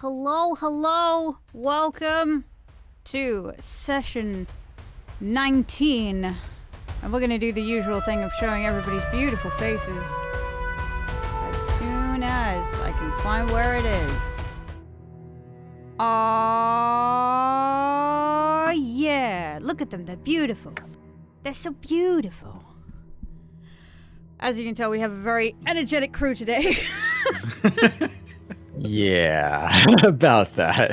hello. Welcome to session 19. And we're going to do the usual thing of showing everybody's beautiful faces as soon as I can find where it is. Oh, yeah. Look at them. They're beautiful. They're so beautiful. As you can tell, we have a very energetic crew today. Yeah, about that.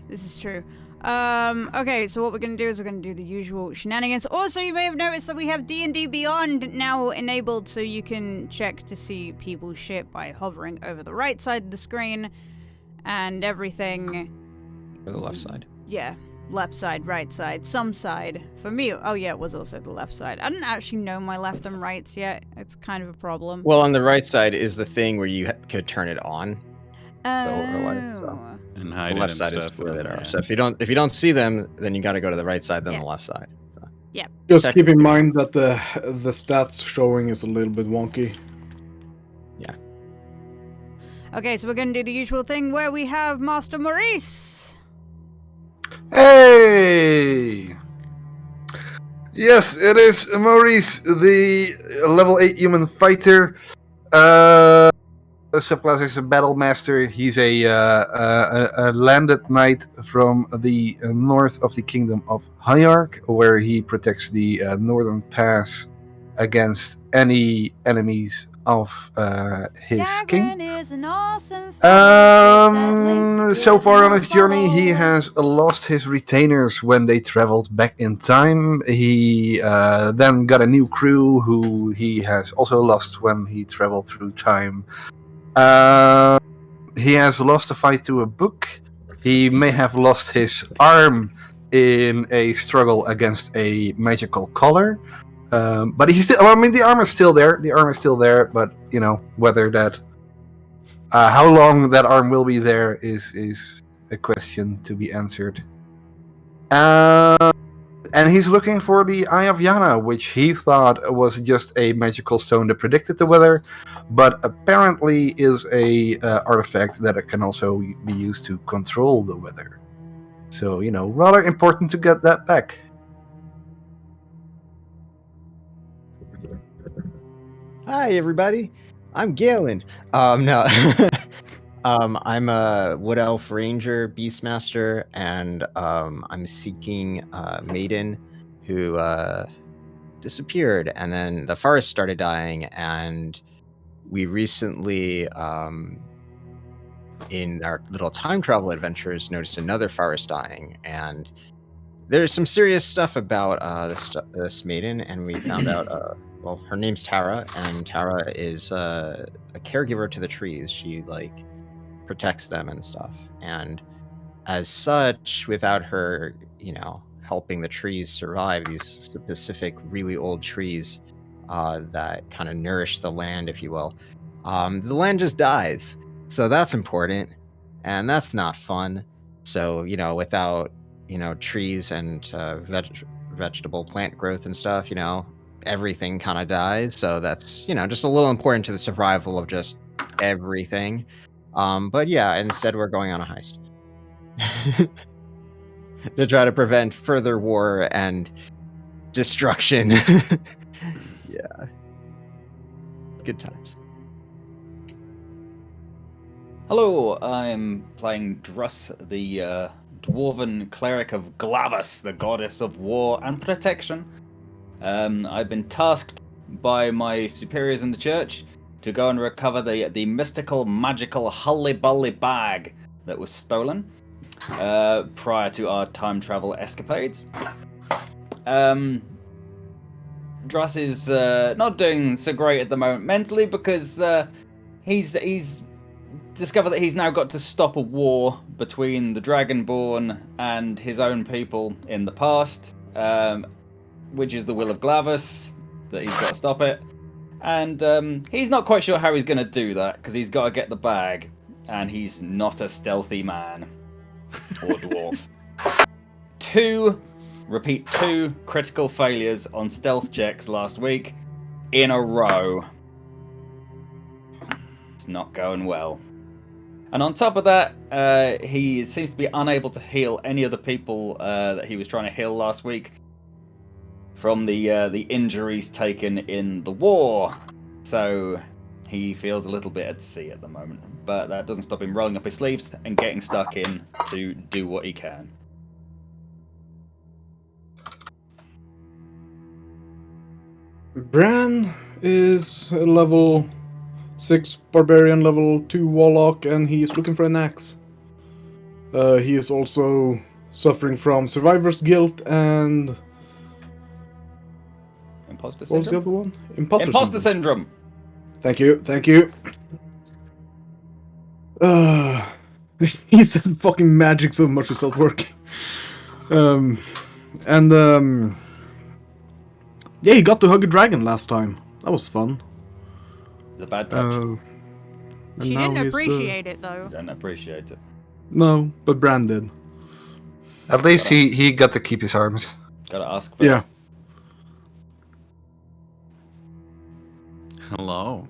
This is true. Okay, so what we're going to do is we're going to do the usual shenanigans. Also, you may have noticed that we have D&D Beyond now enabled, so you can check to see people's shit by hovering over the right side of the screen and everything. Or the left side. Yeah, left side, right side, some side. For me, oh yeah, it was also the left side. I didn't actually know my left and rights yet. It's kind of a problem. Well, on the right side is the thing where you could turn it on. Oh. And hide The left and side stuff. is where they are. Yeah. So if you don't see them, then you got to go to the right side, then the left side. So. Yeah. Just keep in mind that the stats showing is a little bit wonky. Yeah. Okay, so we're going to do the usual thing where we have Master Maurice. Hey! Yes, it is Maurice, the level 8 human fighter. Subclass is a battle master. He's a landed knight from the north of the kingdom of Hyark, where he protects the northern pass against any enemies of his king. Is an awesome So far on his journey, he has lost his retainers when they traveled back in time. He then got a new crew who he has also lost when he traveled through time. He has lost a fight to a book. He may have lost his arm in a struggle against a magical collar. But he's still, the arm is still there. The arm is still there, but, whether that... how long that arm will be there is a question to be answered. And he's looking for the Eye of Yana, which he thought was just a magical stone that predicted the weather, but apparently is a artifact that can also be used to control the weather. So, rather important to get that back. Hi, everybody. I'm Galen. No. I'm a Wood Elf Ranger Beastmaster, and I'm seeking a maiden who disappeared, and then the forest started dying, and we recently, in our little time travel adventures, noticed another forest dying, and there's some serious stuff about this maiden, and we found out, well, her name's Tara, and Tara is a caregiver to the trees. She, protects them and stuff, and as such, without her helping the trees survive, these specific really old trees that kind of nourish the land, if you will, the land just dies. So that's important, and that's not fun. So without trees and vegetable plant growth and stuff, everything kind of dies. So that's just a little important to the survival of just everything. But yeah, instead we're going on a heist to try to prevent further war and destruction. Yeah. Good times. Hello, I'm playing Druss, the dwarven cleric of Glavas, the goddess of war and protection. I've been tasked by my superiors in the church to go and recover the mystical, magical Hully-Bully bag that was stolen prior to our time travel escapades. Druss is not doing so great at the moment mentally because he's discovered that he's now got to stop a war between the Dragonborn and his own people in the past, which is the will of Glavas, that he's got to stop it. And he's not quite sure how he's going to do that, because he's got to get the bag, and he's not a stealthy man. Or dwarf. 2 critical failures on stealth checks last week in a row. It's not going well. And on top of that, he seems to be unable to heal any of the people that he was trying to heal last week from the injuries taken in the war. So he feels a little bit at sea at the moment. But that doesn't stop him rolling up his sleeves and getting stuck in to do what he can. Bran is a level 6 barbarian, level 2 warlock, and he's looking for an axe. He is also suffering from survivor's guilt and... Imposter What was the syndrome? other one? Imposter syndrome. Thank you. He said fucking magic so much it's not working. Yeah, he got to hug a dragon last time. That was fun. It's a bad touch. And She now didn't he's, appreciate it though. Don't appreciate it. No, but Bran did. At least he got to keep his arms. Gotta ask first. Yeah. Hello.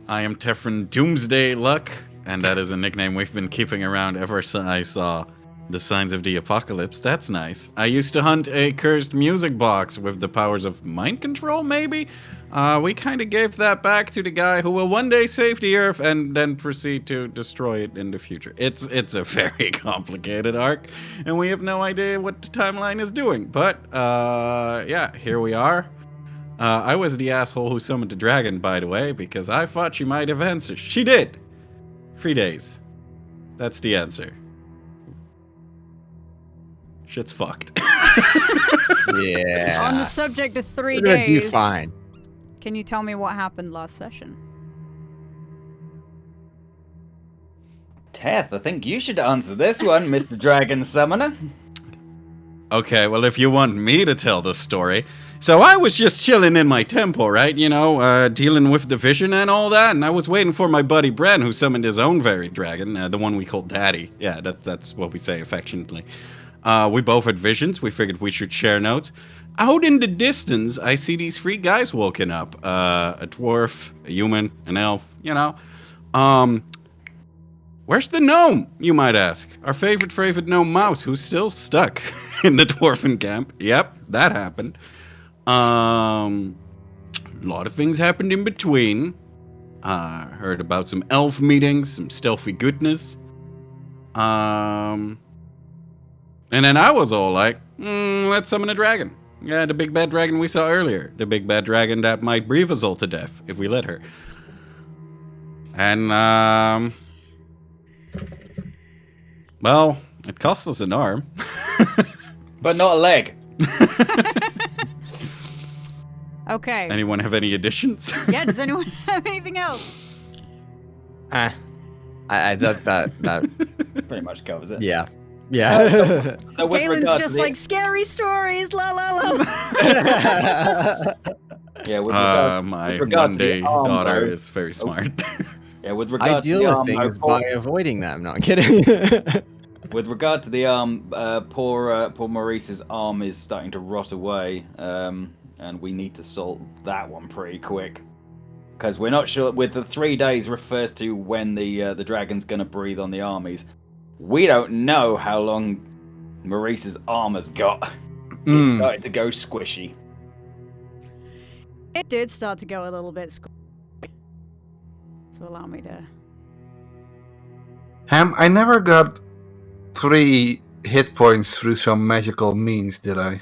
I am Tefrin Doomsday Luck, and that is a nickname we've been keeping around ever since I saw the signs of the apocalypse. That's nice. I used to hunt a cursed music box with the powers of mind control, maybe? We kind of gave that back to the guy who will one day save the Earth and then proceed to destroy it in the future. It's a very complicated arc, and we have no idea what the timeline is doing. But, yeah, here we are. I was the asshole who summoned the dragon, by the way, because I thought she might have answered. She did! 3 days. That's the answer. Shit's fucked. Yeah. On the subject of 3 We're gonna do days, fine. can you tell me what happened last session? Teth, I think you should answer this one, Mr. Dragon Summoner. Okay, well, if you want me to tell the story. So I was just chilling in my temple, right? You know, dealing with the vision and all that. And I was waiting for my buddy Bren, who summoned his own very dragon, the one we call Daddy. Yeah, that's what we say affectionately. We both had visions. We figured we should share notes. Out in the distance, I see these 3 guys walking up. A dwarf, a human, an elf, you know. Where's the gnome, you might ask? Our favorite gnome Mouse, who's still stuck in the dwarven camp. Yep, that happened. A lot of things happened in between. Heard about some elf meetings, some stealthy goodness. And then I was all like, let's summon a dragon. Yeah, the big bad dragon we saw earlier. The big bad dragon that might breathe us all to death if we let her. And, well, it cost us an arm. But not a leg. Okay. Anyone have any additions? Yeah, does anyone have anything else? I that Pretty much covers it. yeah. Yeah. So with Galen's regard just to the, like, scary stories, la la la. yeah, with regard, My with regard to the one-day arm, daughter though. is very smart. Yeah, with I regard to deal the with arm, though, things by avoiding them. No, I'm kidding. with regard to the arm, poor Maurice's arm is starting to rot away, and we need to sort that one pretty quick. Because we're not sure. With the 3 days refers to when the dragon's gonna breathe on the armies. We don't know how long Maurice's arm has got. It's starting to go squishy. It did start to go a little bit squishy. So allow me to... Ham, I never got 3 hit points through some magical means, did I?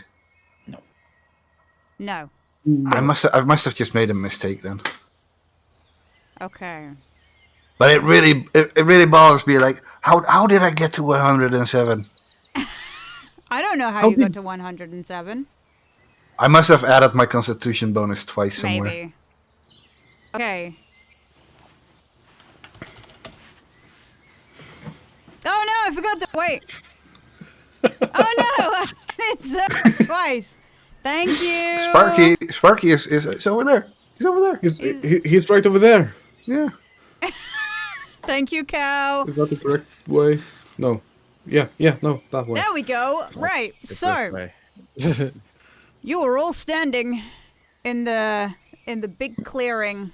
No. I must have just made a mistake then. Okay. But it really bothers me. Like, how did I get to 107? I don't know how How you got did- to 107. I must have added my Constitution bonus twice somewhere. Maybe. Okay. Oh no, I forgot to wait. Oh no, it's twice. Thank you. Sparky is over there. He's over there. He's right over there. Yeah. Thank you, cow. Is that the correct way? No. Yeah, no, that way. There we go. Right. It's So this way. you are all standing in the big clearing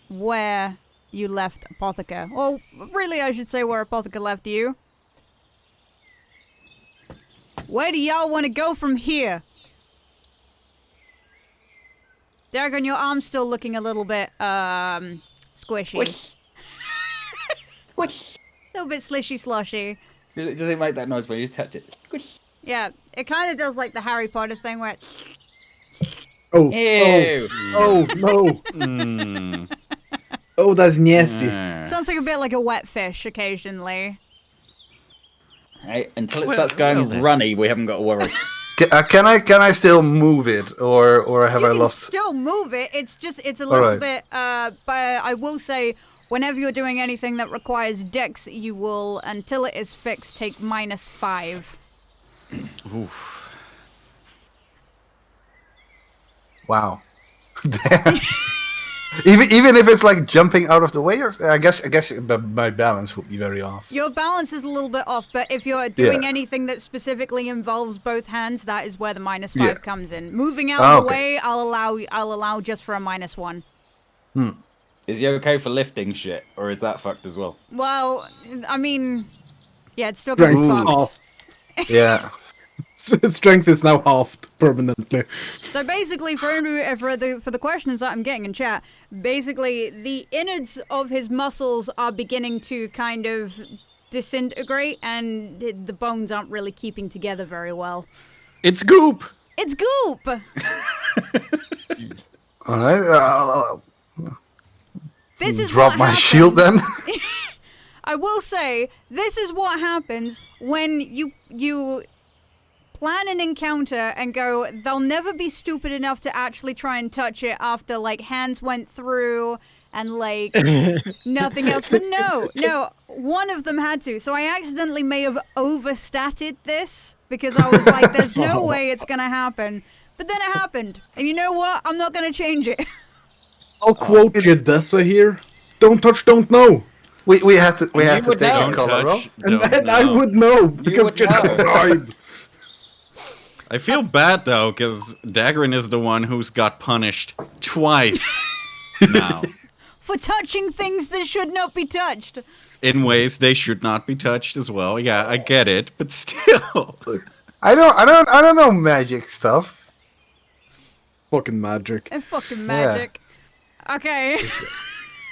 where you left Apotheca. Well, really, I should say where Apotheca left you. Where do y'all want to go from here? Dagren, your arm's still looking a little bit, squishy. Squish. A little bit slishy sloshy. Does it make that noise when you touch it? Squish. Yeah, it kind of does like the Harry Potter thing where it... Oh, Ew. no. Mm. Oh, that's nasty. sounds like a bit like a wet fish occasionally. Hey, until it Well, starts going well then. runny, we haven't got to worry. Can I still move it, or have You I can lost? still move it. It's a little Alright. bit. But I will say, whenever you're doing anything that requires dex, you will, until it is fixed, take -5. Oof. Wow. Damn. even if it's like jumping out of the way, or I guess my balance would be very off. Your balance is a little bit off, but if you're doing Yeah. anything that specifically involves both hands, that is where the -5 Yeah. comes in. Moving out Ah, of the okay. way, I'll allow just for a -1. Is he okay for lifting shit, or is that fucked as well? Well, I mean, yeah, it's still gonna be Strength fucked. half. Yeah. Strength is now halved permanently. So basically, for the questions that I'm getting in chat, basically the innards of his muscles are beginning to kind of disintegrate, and the bones aren't really keeping together very well. It's goop. It's goop. All right. This is Drop what my happens. shield then. I will say, this is what happens when you plan an encounter and go, they'll never be stupid enough to actually try and touch it after, like, hands went through and, like, nothing else. But no, one of them had to. So I accidentally may have overstated this because I was like, there's no way it's going to happen. But then it happened. And you know what? I'm not going to change it. I'll quote Jedessa here. Don't touch, don't know. We have to You take would a know. Don't color roll. touch. And Don't then I know. would know because would Jedessa know. died. I feel bad though, because Dagren is the one who's got punished twice now For touching things that should not be touched. in ways they should not be touched as well. Yeah, I get it, but still. I don't know magic stuff. Fucking magic. And fucking magic. Okay.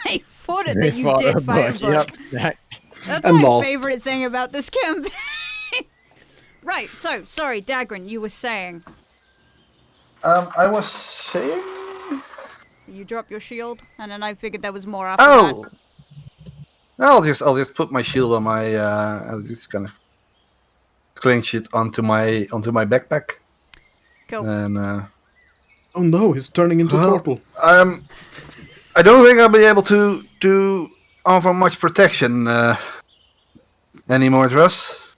I thought it that you Fought did a fight a bush, book. Yep. That's And my lost. favorite thing about this campaign. Right, so, sorry, Dagren, you were saying. I was saying. You dropped your shield, and then I figured there was more after Oh. that. I'll just put my shield on my. I'll just kind of clinch it onto my backpack, Cool. and Oh no, he's turning into a Well- portal. I don't think I'll be able to offer much protection anymore, Russ.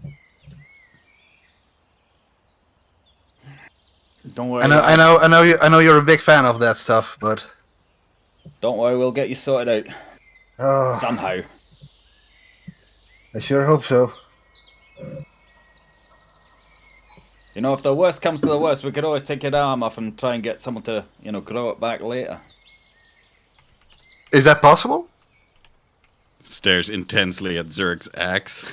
Don't worry. I know you're a big fan of that stuff, but Don't worry, we'll get you sorted out somehow. I sure hope so. You know, if the worst comes to the worst, we could always take your arm off and try and get someone to, grow it back later. Is that possible? Stares intensely at Zerg's axe.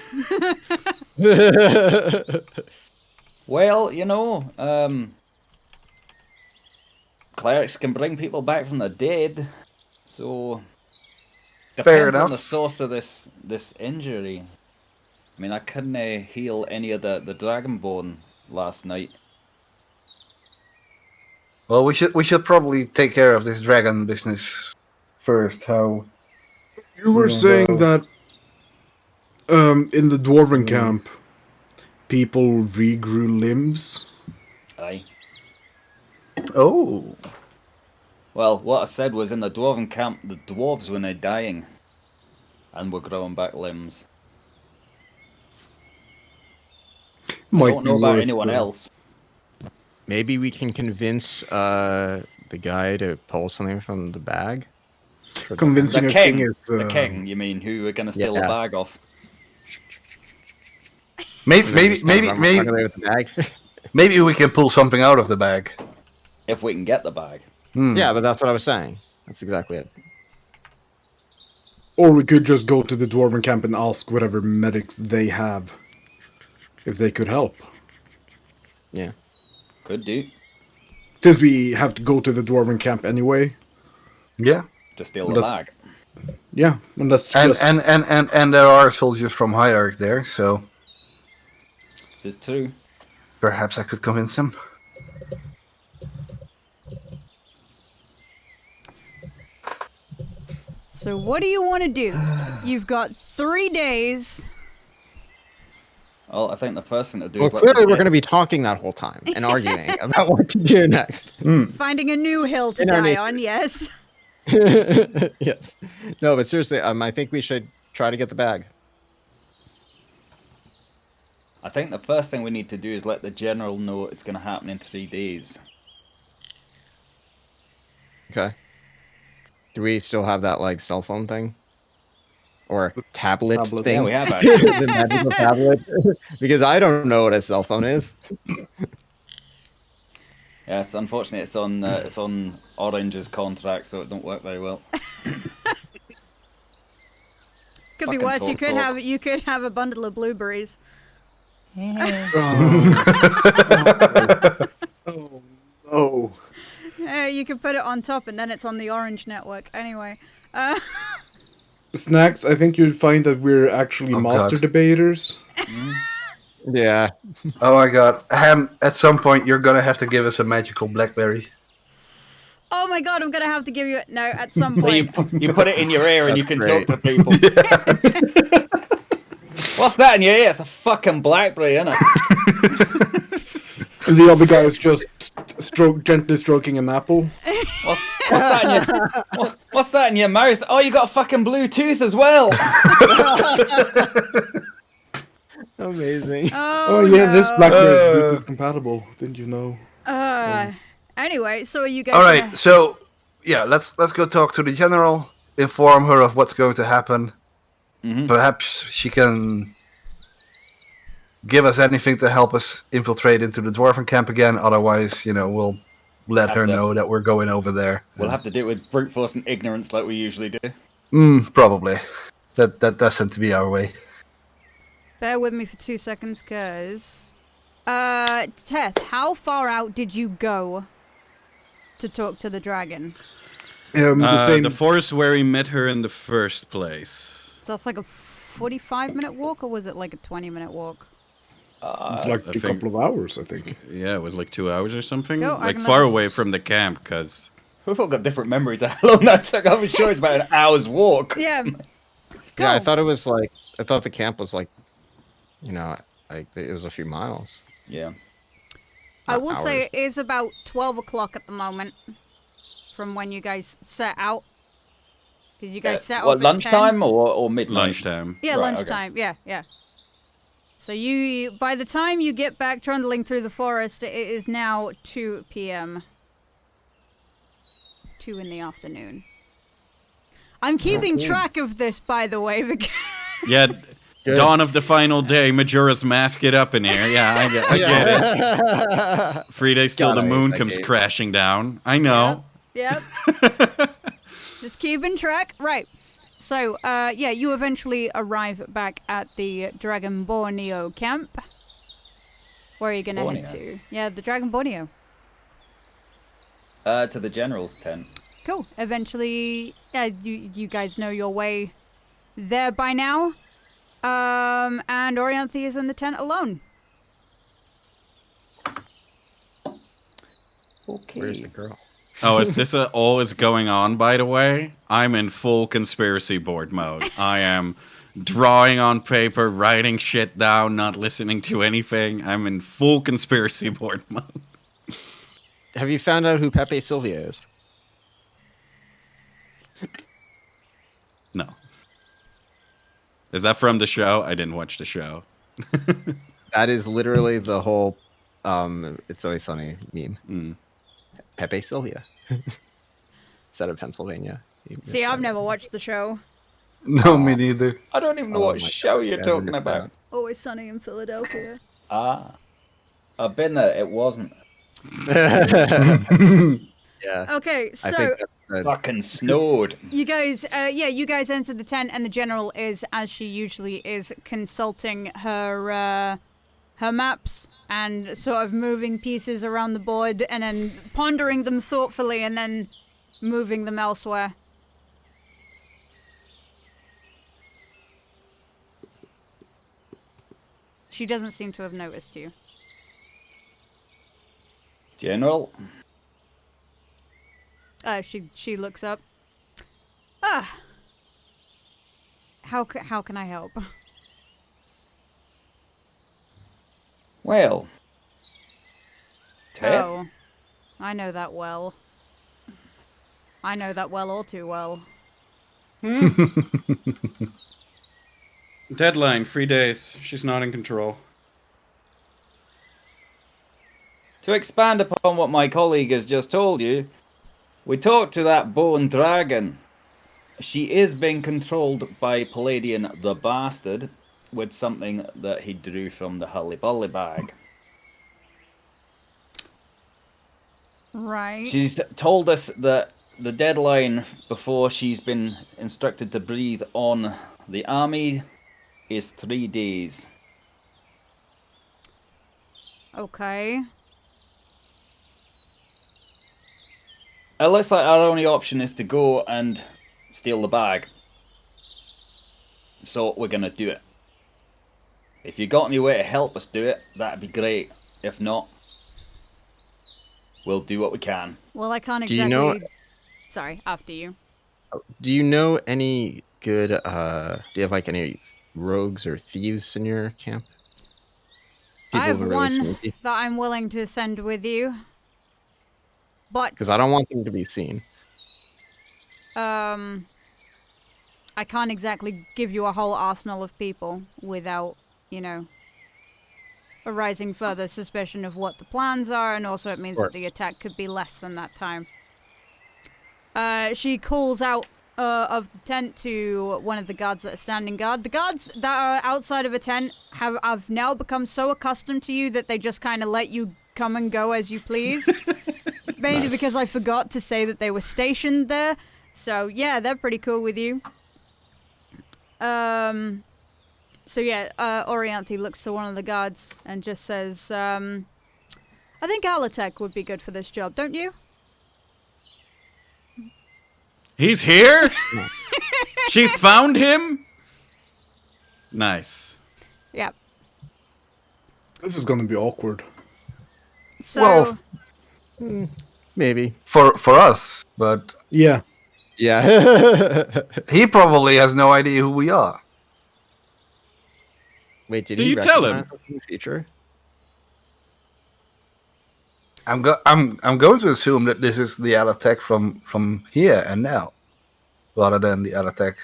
Well, clerics can bring people back from the dead, so Fair depends on enough. the source of this injury. I mean, I couldn't heal any of the Dragonborn last night. Well, we should probably take care of this dragon business first. How? You were Yeah, saying no. that in the dwarven camp, people regrew limbs. Aye. Oh, Well, what I said was in the dwarven camp, the dwarves were now dying, and were growing back limbs. I Might don't be know about worth, anyone else. Maybe we can convince the guy to pull something from the bag. Convincing The a king, king is the king, you mean, who we're gonna steal the Yeah. bag off? maybe And then just kind of run away with the bag. maybe we can pull something out of the bag. If we can get the bag. Hmm. Yeah, but that's what I was saying. That's exactly it. Or we could just go to the Dwarven camp and ask whatever medics they have if they could help. Yeah. Could do. Since we have to go to the Dwarven camp anyway. Yeah. To steal the That's- bag. Yeah, and that's And, just... and there are soldiers from Hierarch there, so This is true. perhaps I could convince them. So what do you want to do? You've got 3 days. Well, I think the first thing to do Well, is let clearly them we're get- going to be talking that whole time and arguing about what to do next. Finding a new hill to In our die nature. on, yes. Yes. No, but seriously, I think we should try to get the bag. I think the first thing we need to do is let the general know it's going to happen in 3 days. Okay. Do we still have that like cell phone thing? Or tablet Tablet. thing? Yeah, we have actually. The magical tablet? Because I don't know what a cell phone is. Yes, unfortunately, it's on Orange's contract, so it don't work very well. Could be Fucking worse. You talk. could have a bundle of blueberries. Oh, no. You could put it on top, and then it's on the Orange network. Anyway. Snacks, I think you'll find that we're actually Oh, master God. debaters. Yeah. Oh my god. Ham, at some point you're gonna have to give us a magical blackberry. Oh my god, I'm gonna have to give you it. No, at some But you, point. you put it in your ear and you That's can great. talk to people. What's that in your ear? It's a fucking blackberry, isn't it? And the other guy is just gently stroking an apple. What's that in your what's that in your mouth? Oh, you got a fucking Bluetooth as well. Amazing. Oh, Oh, yeah, this no. blackberry is Bluetooth compatible. Didn't you know? Anyway, so are you guys All right, gonna- so yeah, let's go talk to the general, inform her of what's going to happen. Mhm. Perhaps she can give us anything to help us infiltrate into the Dwarven camp again. Otherwise, we'll let her Have to- know that we're going over there. We'll have to do it with brute force and ignorance like we usually do. Probably. That does seem to be our way. Bear with me for 2 seconds, cause Teth, how far out did you go to talk to the dragon? The same. The forest where we met her in the first place. So that's like a 45-minute walk, or was it like a 20-minute walk? It's like I a think- couple of hours, I think. Yeah, it was like 2 hours or something. Go, I like can far look at- away from the camp, because We've all got different memories of how long that took. I was sure it's about an hour's walk. Yeah. Yeah, I Go. thought it was like I thought the camp was like, like it was a few miles. Yeah. I Not will say hours. it is about 12 o'clock at the moment from when you guys set out. Because you guys set off What, at lunchtime 10. or midnight? lunchtime. Yeah, Right, okay. lunchtime. Yeah. So by the time you get back trundling through the forest, it is now 2 p.m. 2 in the afternoon. I'm keeping track of this, by the way, because... Yeah, Good. dawn of the final day, Majora's Mask it up in here. Yeah, I get it. 3 days till Gotta the hate moon that comes game. crashing down. I know. Yep. Just keeping track. Right. So, you eventually arrive back at the Dragon Borneo camp. Where are you going to head Borneo? to? Yeah, the Dragon Borneo. To the general's tent. Cool. Eventually, you guys know your way there by now. And Orianthe is in the tent alone. Okay. Where's the girl? Oh, is this all is going on, by the way? I'm in full conspiracy board mode. I am drawing on paper, writing shit down, not listening to anything. I'm in full conspiracy board mode. Have you found out who Pepe Sylvia is? No. Is that from the show? I didn't watch the show. That is literally the whole It's Always Sunny meme. Mm. Pepe Sylvia. Set of Pennsylvania. See, I've never watched the show. No, me neither. I don't even know Oh what my show God, you're yeah, I talking missed about. that. Always Sunny in Philadelphia. Ah. I've been there. It wasn't. Yeah, Yeah. Okay, I so think that's the, Fucking snowed. you guys, you guys enter the tent, and the general is, as she usually is, consulting her maps and sort of moving pieces around the board, and then pondering them thoughtfully, and then moving them elsewhere. She doesn't seem to have noticed you. General. She looks up. Ah. How can I help? Well. Teth? Oh, I know that well. I know that well all too well. Deadline, 3 days. She's not in control. To expand upon what my colleague has just told you, we talked to that bone dragon. She is being controlled by Palladian the Bastard with something that he drew from the Hully Bully bag. Right. She's told us that the deadline before she's been instructed to breathe on the army is 3 days. Okay. It looks like our only option is to go and steal the bag. So we're gonna do it. If you got any way to help us do it, that'd be great. If not, we'll do what we can. Well, I can't Do you exactly. know- Sorry, after you. do you know any good? Do you have like any rogues or thieves in your camp? I have who are really one sneaky? that I'm willing to send with you. But Because I don't want them to be seen. I can't exactly give you a whole arsenal of people without, arising further suspicion of what the plans are, and also it means Sure. that the attack could be less than that time. She calls out of the tent to one of the guards that are standing guard. The guards that are outside of a tent have now become so accustomed to you that they just kind of let you come and go as you please. Mainly because I forgot to say that they were stationed there. So yeah, they're pretty cool with you. So yeah, Orianthe looks to one of the guards and just says, I think Alatek would be good for this job, don't you? He's here? She found him? Nice. Yeah. This is gonna be awkward. So Well, Maybe. for us, but Yeah. Yeah. he probably has no idea who we are. Wait, did Do he you tell him? recognize us in the future? I'm going to assume that this is the Alatek from here and now, rather than the Alatek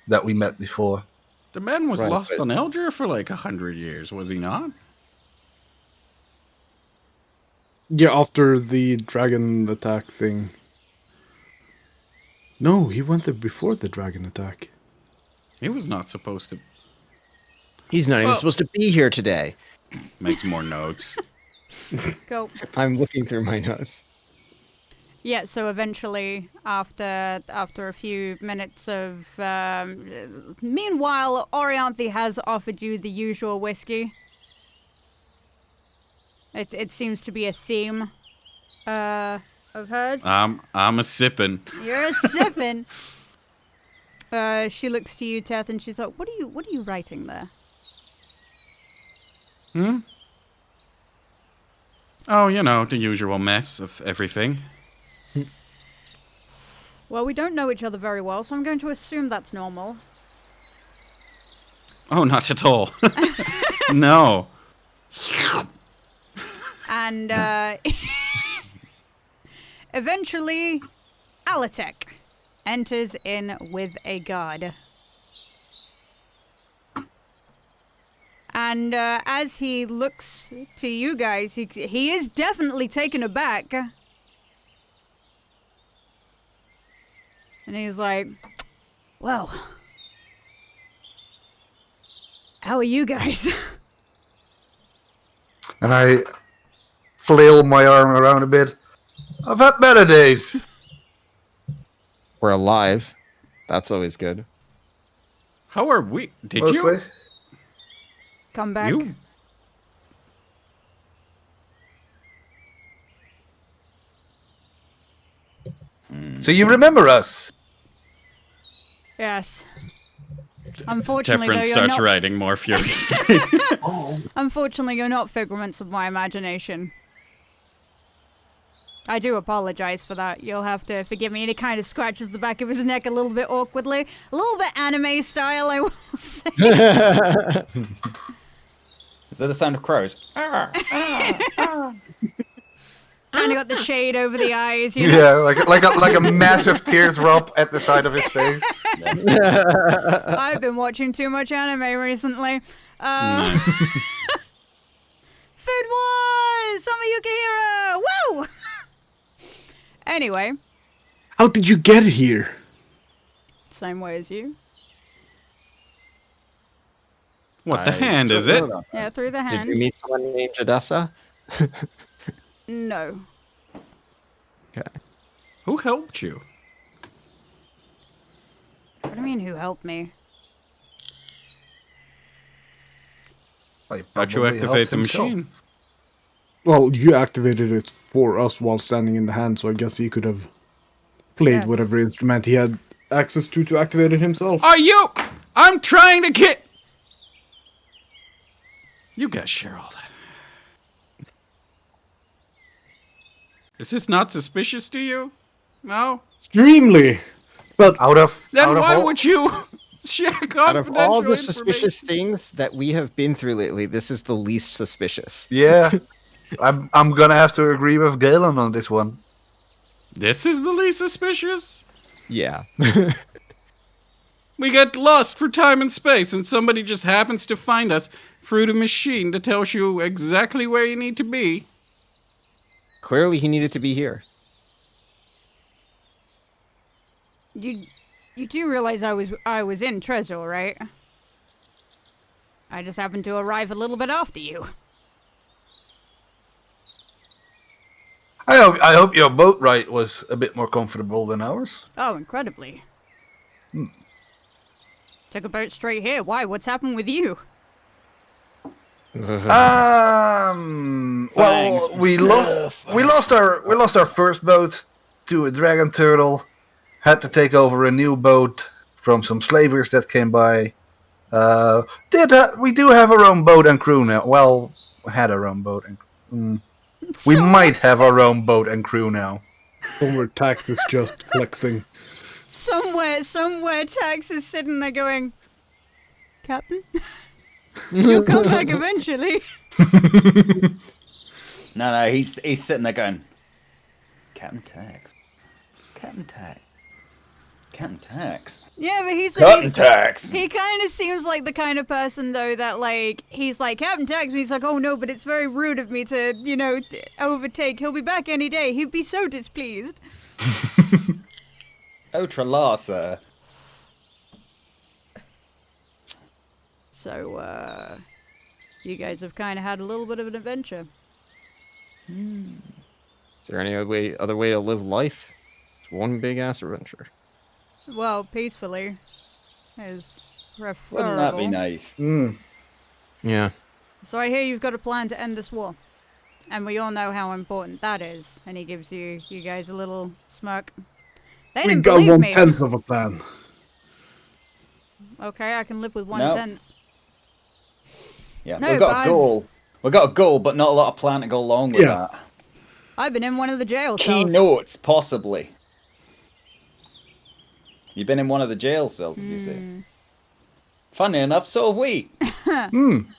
that we met before. The man was Right, lost but- on Elduur for like 100 years, was he not? Yeah, after the dragon attack thing. No, he went there before the dragon attack. He was not supposed to. He's not even Well- supposed to be here today. Makes more notes. go. I'm looking through my notes. Yeah, so eventually, after a few minutes of... meanwhile, Orianthe has offered you the usual whiskey. It seems to be a theme of hers. I'm a sippin'. You're sipping. She looks to you, Teth, and she's like, what are you writing there? Hmm? Oh, the usual mess of everything. Well, we don't know each other very well, so I'm going to assume that's normal. Oh, not at all. No. And eventually, Alatek enters in with a guard. And as he looks to you guys, he is definitely taken aback. And he's like, well, how are you guys? And I flail my arm around a bit. I've had better days. We're alive. That's always good. How are we? Did Mostly. you? Come back. You? So you remember us? Yes. Unfortunately, though, Tefren you're starts not. writing more furiously. Unfortunately, you're not figments of my imagination. I do apologize for that. You'll have to forgive me. And he kind of scratches the back of his neck a little bit awkwardly. A little bit anime style, I will say. Is that the sound of crows? Kind of got the shade over the eyes, you know? Yeah, like a massive teardrop at the side of his face. I've been watching too much anime recently. Nice. Food Wars! Summer Yukihiro! Woo! Anyway, How did you get here? same way as you. What the hand is it? Yeah, through the Did hand. you meet someone named Jadessa? No. Okay. Who helped you? What do you mean, who helped me? Well, he How'd you probably activate helped the himself. machine? Well, you activated it for us while standing in the hand, so I guess he could have played Yes. whatever instrument he had access to activate it himself. Are you? I'm trying to get. You guys share all that. Is this not suspicious to you? No? Extremely! But Out of Then out of why all- would you share Out of all the confidential suspicious information? things that we have been through lately, this is the least suspicious. Yeah, I'm gonna have to agree with Galen on this one. This is the least suspicious? Yeah. We get lost for time and space, and somebody just happens to find us through the machine that tells you exactly where you need to be. Clearly, he needed to be here. You do realize I was in Trezor, right? I just happened to arrive a little bit after you. I hope your boat ride was a bit more comfortable than ours. Oh, incredibly. Took a boat straight here. Why? What's happened with you? Well, we lost our first boat to a dragon turtle. Had to take over a new boat from some slavers that came by. We do have our own boat and crew now. Well, we had our own boat and we might have our own boat and crew now. somewhere Tax is just flexing. Somewhere, Tax is sitting there going, Captain, you'll come back eventually. No, he's sitting there going, Captain Tax. Captain Tax. Captain Tax. Yeah, but Captain Tax. He kind of seems like the kind of person, though, that, like, he's like, Captain Tax, and he's like, oh no, but it's very rude of me to, overtake. He'll be back any day. He'd be so displeased. Oh, Tralar, sir. So, you guys have kind of had a little bit of an adventure. Is there any other way to live life? It's one big ass adventure. Well, peacefully is preferable. Wouldn't that be nice? Yeah. So I hear you've got a plan to end this war. And we all know how important that is. And he gives you guys a little smirk. They We didn't got believe me. 1/10 of a plan. Okay, I can live with No. 1/10. Yeah, No, we've got but a I've- goal. We've got a goal, but not a lot of plan to go along with Yeah. that. I've been in one of the jail Key cells. notes, possibly. You've been in one of the jail cells, did you say? Funny enough, so have we. Well, Can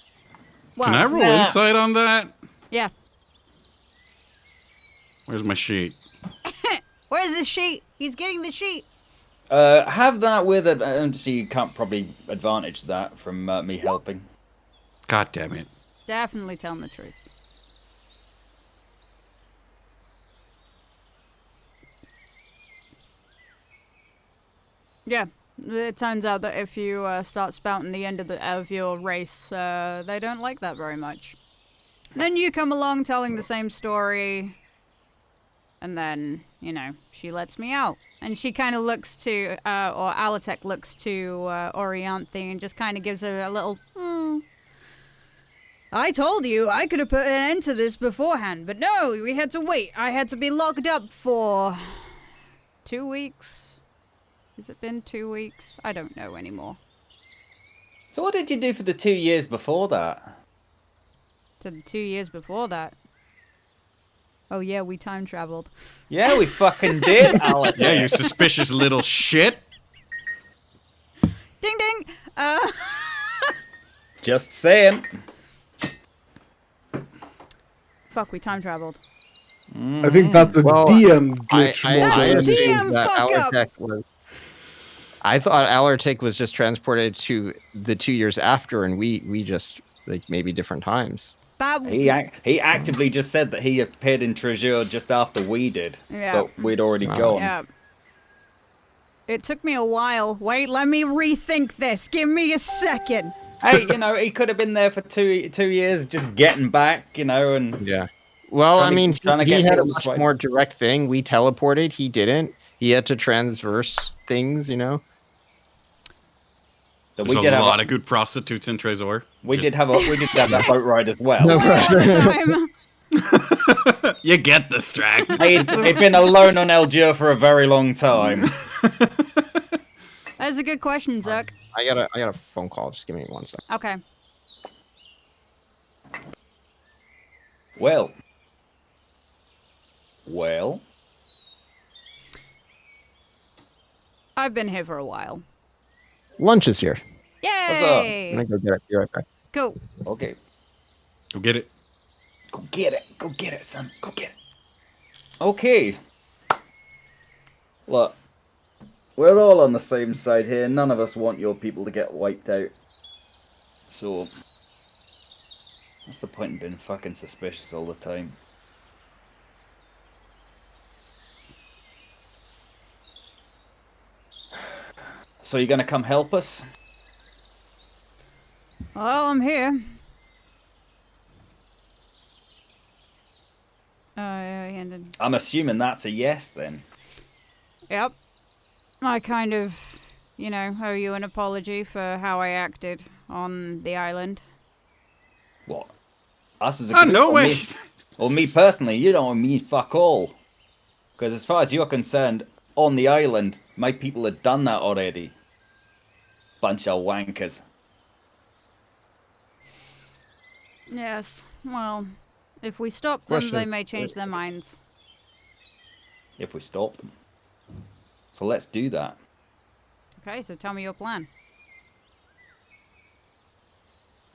I roll snap. insight on that? yeah. Where's my sheet? Where's the sheet? He's getting the sheet. Have that with it. So you can't probably advantage that from me helping. God damn it. Definitely telling the truth. Yeah, it turns out that if you start spouting the end of your race, they don't like that very much. Then you come along telling the same story, And then, you know, she lets me out. And she kind of looks to, or Alatek looks to Orianthe and just kind of gives her a little, I told you I could have put an end to this beforehand, but no, we had to wait. I had to be locked up for 2 weeks. Has it been 2 weeks? I don't know anymore. So what did you do for the 2 years before that? To the 2 years before that. Oh yeah, we time traveled. Yeah, we fucking did, Alex. Yeah, you suspicious little shit. Ding ding! Just saying. Fuck, we time traveled. I think that's a Well, DM glitch more That's than a anything. DM that fuck up. Alartek was. I thought Alartek was just transported to the 2 years after, and we just like maybe different times. That He actively just said that he appeared in Treasure just after we did. Yeah. But we'd already Wow. gone. Yeah. It took me a while. Wait, let me rethink this. Give me a second. Hey, you know, he could have been there for two years just getting back, you know, and Yeah. Well, I mean, trying to he get had a people much this way. more direct thing. We teleported. He didn't. He had to transverse things, you know. that There's we did a have lot of good prostitutes in Trésor. we did have that boat ride as well. No. One at a time. You get distracted. He'd been alone on Elduur for a very long time. That's a good question, Zerk. I got a phone call. Just give me 1 second. Okay. Well. I've been here for a while. Lunch is here. Yay! I'm gonna go get it. Be right back. Cool. Okay. Go get it. Go get it. Go get it, son. Go get it. Okay. Look. We're all on the same side here. None of us want your people to get wiped out. So... what's the point in being fucking suspicious all the time? So you're gonna come help us? Well, I'm here. Yeah, he ended. I'm assuming that's a yes then. Yep. I kind of, you know, owe you an apology for how I acted on the island. What? Us as a Oh, group? no or way. Me, or me personally, you don't owe me fuck all. Because as far as you're concerned, on the island, my people had done that already. Bunch of wankers. Yes. Well, if we stop them, Question. they may change their minds. If we stop them. So let's do that. Okay, so tell me your plan.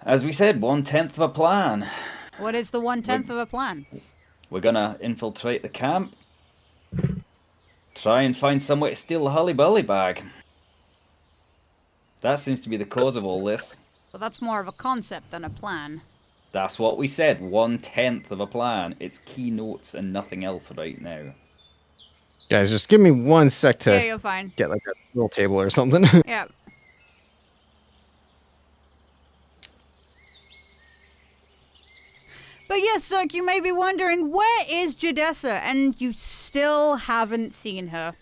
As we said, 1/10 of a plan. What is the 1/10 of a plan? We're gonna infiltrate the camp. Try and find some way to steal the Hully Bully bag. That seems to be the cause of all this. Well, that's more of a concept than a plan. That's what we said, 1/10 of a plan. It's keynotes and nothing else right now. Guys, just give me 1 sec to Yeah, you're fine. get like a little table or something. Yeah. But yes, Zerk, you may be wondering, where is Jadessa? And you still haven't seen her.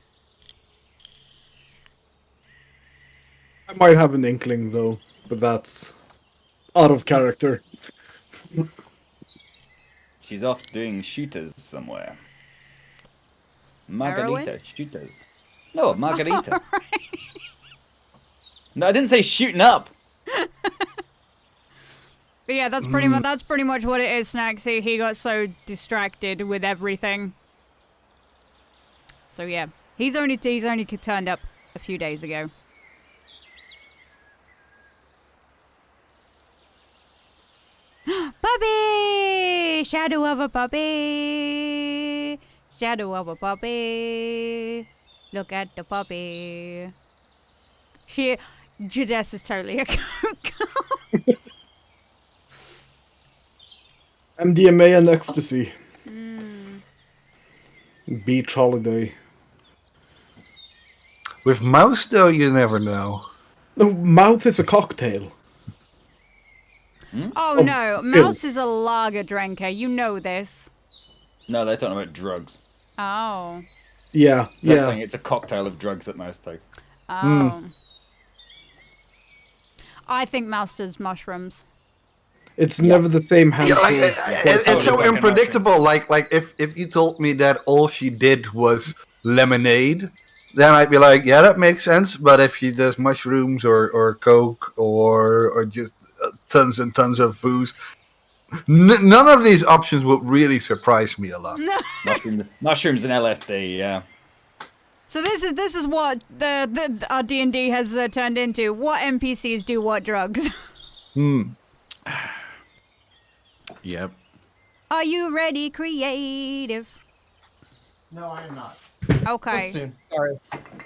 I might have an inkling though, but that's out of character. She's off doing shooters somewhere. Margarita Heroin? shooters. No, Margarita. No, I didn't say shooting up. But yeah, that's pretty much what it is, Snacksy. He got so distracted with everything. So yeah, he's only turned up a few days ago. Puppy! Shadow of a puppy! Shadow of a puppy! Look at the puppy. Jadess is totally a coke. MDMA and ecstasy. Beach holiday. With mouse, though, you never know. No, mouth is a cocktail. Oh no, Mouse is a lager drinker. You know this. No, they're talking about drugs. Oh. Yeah, Zach's yeah. saying it's a cocktail of drugs that Mouse takes. Oh. I think Mouse does mushrooms. It's never the same Yeah, handful. like it's totally so fucking unpredictable. Like if you told me that all she did was lemonade, then I'd be like, yeah, that makes sense. But if she does mushrooms or coke or just tons and tons of booze, none of these options would really surprise me a lot. Mushrooms and LSD, yeah. So this is what our D&D has turned into. What NPCs do what drugs? Yep. Are you ready, creative? No, I am not. Okay. Soon. Sorry.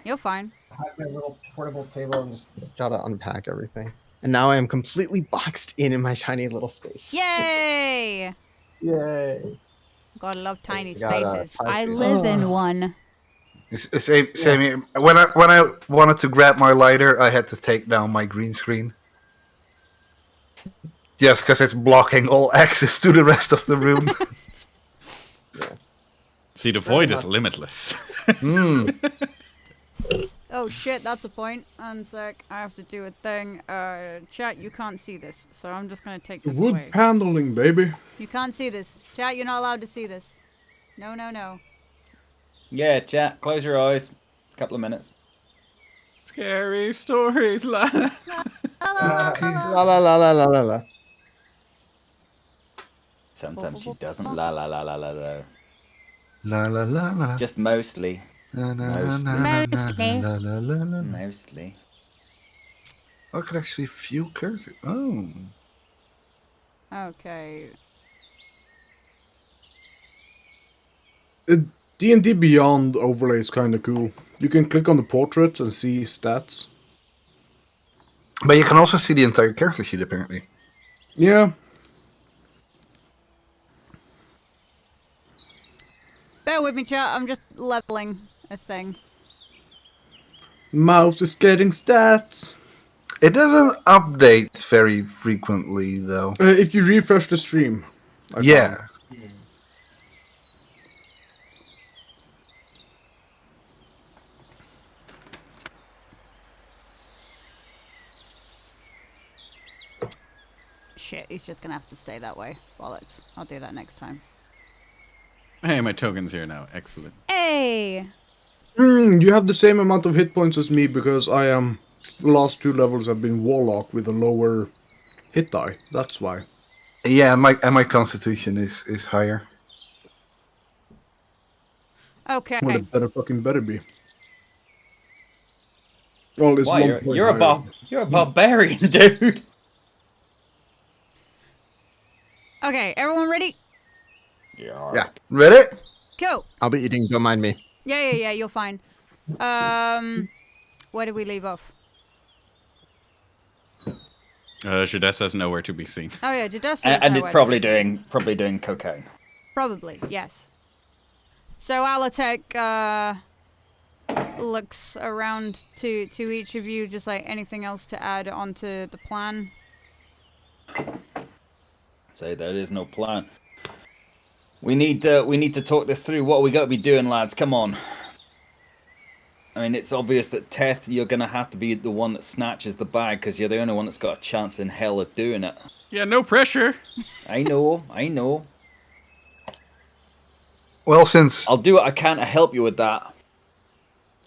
You're fine. I have my little portable table and just gotta unpack everything. And now I am completely boxed in my tiny little space. Yay! Yay. Gotta love tiny We got, spaces. type I it. live in one. It's the same here. When I wanted to grab my lighter, I had to take down my green screen. Yes, because it's blocking all access to the rest of the room. See, the void is limitless. Oh shit, that's a point. One sec, I have to do a thing. Chat, you can't see this, so I'm just gonna take this Wood away. paneling, baby. You can't see this. Chat, you're not allowed to see this. No, no, no. Yeah, chat. Close your eyes. A couple of minutes. Scary stories. La. La la la la la la la. Sometimes she doesn't. La la la la la la. La la la la. Just mostly. Mostly. Mostly. I can actually view cursor. Oh. Okay. D&D Beyond overlay is kind of cool. You can click on the portraits and see stats. But you can also see the entire character sheet, apparently. Yeah. Bear with me, chat. I'm just leveling a thing. Mouse is getting stats. It doesn't update very frequently, though. If you refresh the stream. I Yeah. found. Shit, he's just gonna have to stay that way. Bollocks. I'll do that next time. Hey, my token's here now. Excellent. Hey! You have the same amount of hit points as me because I am. The last 2 levels have been Warlock with a lower hit die. That's why. Yeah, and my constitution is higher. Okay. Well, it better be. Well, it's Why? 1 point You're higher. you're a barbarian, dude. Okay, everyone ready? Yeah. Ready? Go! I'll be eating. Don't mind me. Yeah, you're fine. Where did we leave off? Jadessa's nowhere to be seen. Oh yeah, Jadessa. And it's probably doing cocaine. Probably, yes. So Alatek looks around to each of you, just like anything else to add onto the plan. Say there is no plan. We need to talk this through. What we got to be doing, lads? Come on. I mean, it's obvious that Teth, you're gonna have to be the one that snatches the bag because you're the only one that's got a chance in hell of doing it. Yeah, no pressure. I know. Well, since I'll do what I can to help you with that.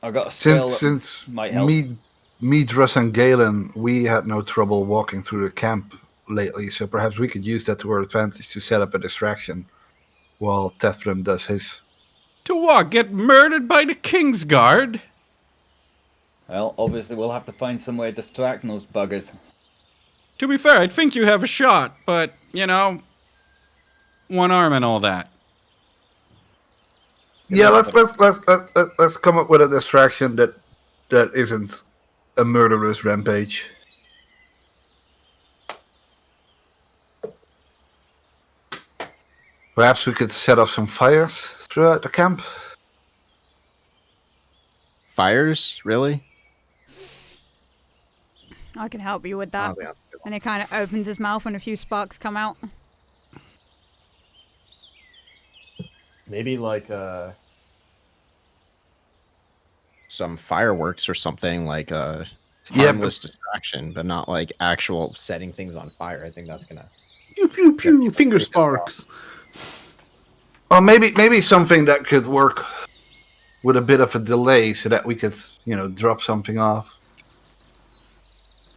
I've got a spell since that might help. me, Druss, and Galen, we had no trouble walking through the camp lately, so perhaps we could use that to our advantage to set up a distraction while Teflon does his. To what? Get murdered by the King's Guard? Well, obviously we'll have to find some way of distracting those buggers. To be fair, I think you have a shot, but, you know, one arm and all that. Yeah, let's come up with a distraction that isn't a murderous rampage. Perhaps we could set off some fires throughout the camp. Fires? Really? I can help you with that. Oh, yeah. And he kind of opens his mouth and a few sparks come out. Maybe like some fireworks or something, like a Yeah, harmless distraction, but not like actual setting things on fire. I think that's gonna. Pew pew pew. people Finger pretty pissed off. sparks. or maybe something that could work with a bit of a delay, so that we could, drop something off,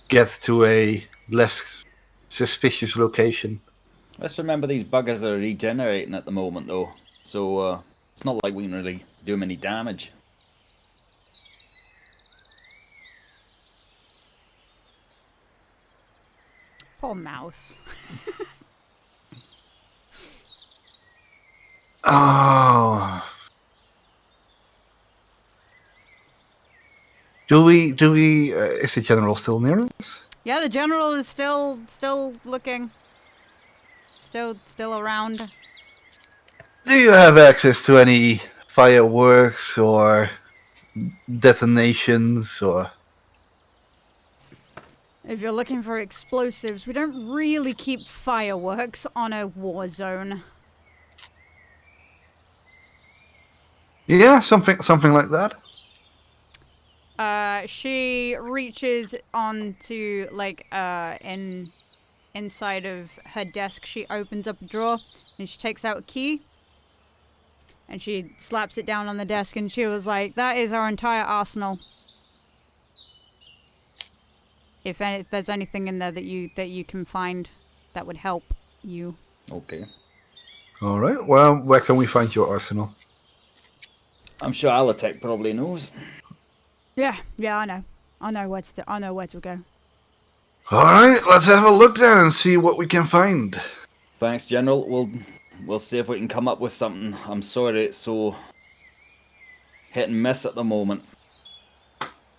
get to a less suspicious location. Let's remember these buggers are regenerating at the moment, though. So it's not like we can really do them any damage. Poor mouse. Oh. Do we? Is the general still near us? Yeah, the general is still looking. Still around. Do you have access to any fireworks or detonations or? If you're looking for explosives, we don't really keep fireworks on a war zone. Yeah, something like that. She reaches onto inside of her desk. She opens up a drawer and she takes out a key. And she slaps it down on the desk and she was like, "That is our entire arsenal. If there's anything in there that you can find that would help you." Okay. All right. Well, where can we find your arsenal? I'm sure Alatek probably knows. Yeah, I know. I know where to go. All right. Let's have a look there and see what we can find. Thanks, General. We'll see if we can come up with something. I'm sorry it's so hit and miss at the moment.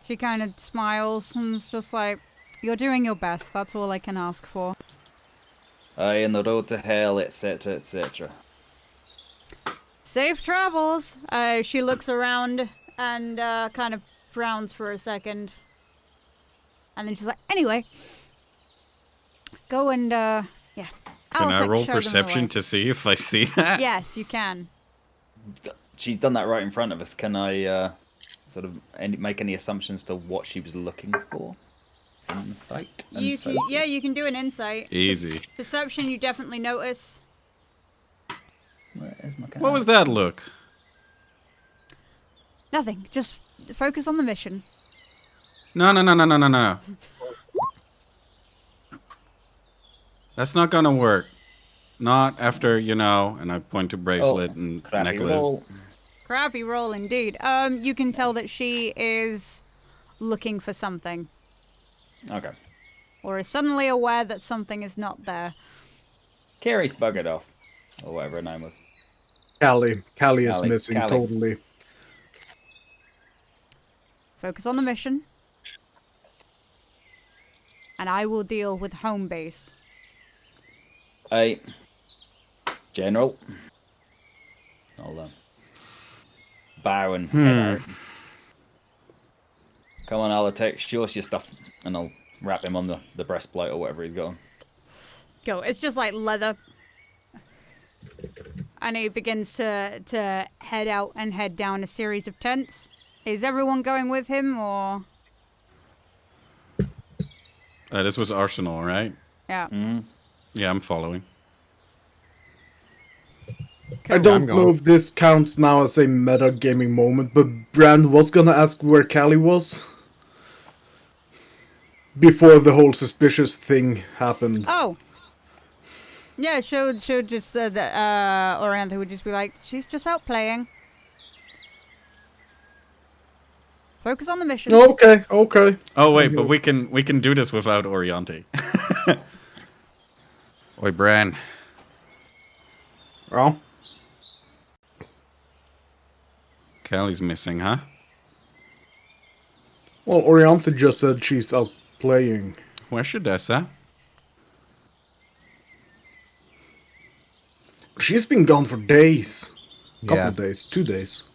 She kind of smiles and is just like, "You're doing your best. That's all I can ask for." In the road to hell, etc., etc. Safe travels. She looks around and kind of frowns for a second. And then she's like, "Anyway, go and, yeah. Can I roll show them the perception way." to see if I see that? Yes, you can. She's done that right in front of us. Can I sort of make any assumptions to what she was looking for? Insight? You can do an insight. Easy. Perception, you definitely notice. Where is my What was that look? Nothing. Just focus on the mission. No. That's not gonna work. Not after, and I point to bracelet and Crappy necklace. roll. Crappy roll indeed. You can tell that she is looking for something. Okay. Or is suddenly aware that something is not there. Carrie's buggered off. Or whatever her name was. Callie is Callie, missing Callie. totally. Focus on the mission. And I will deal with home base. Hey, General. Hold on. Bow and head out. Come on, Alatek, show us your stuff, and I'll wrap him on the breastplate or whatever he's got on. Go. It's just like leather. And he begins to head out and head down a series of tents. Is everyone going with him, or? This was Arsenal, right? Yeah. Yeah, I'm following. I don't I'm know going. if this counts now as a meta gaming moment, but Brand was gonna ask where Callie was before the whole suspicious thing happened. Oh. Yeah, she'll just Oriantha would just be like, "She's just out playing. Focus on the mission." Okay. Oh wait, but we can do this without Oriante. Oi, Bran. Well, Callie's missing, huh? Oriantha just said she's out playing. Where's Shadessa? She's been gone for days. Couple Yeah. of days, 2 days,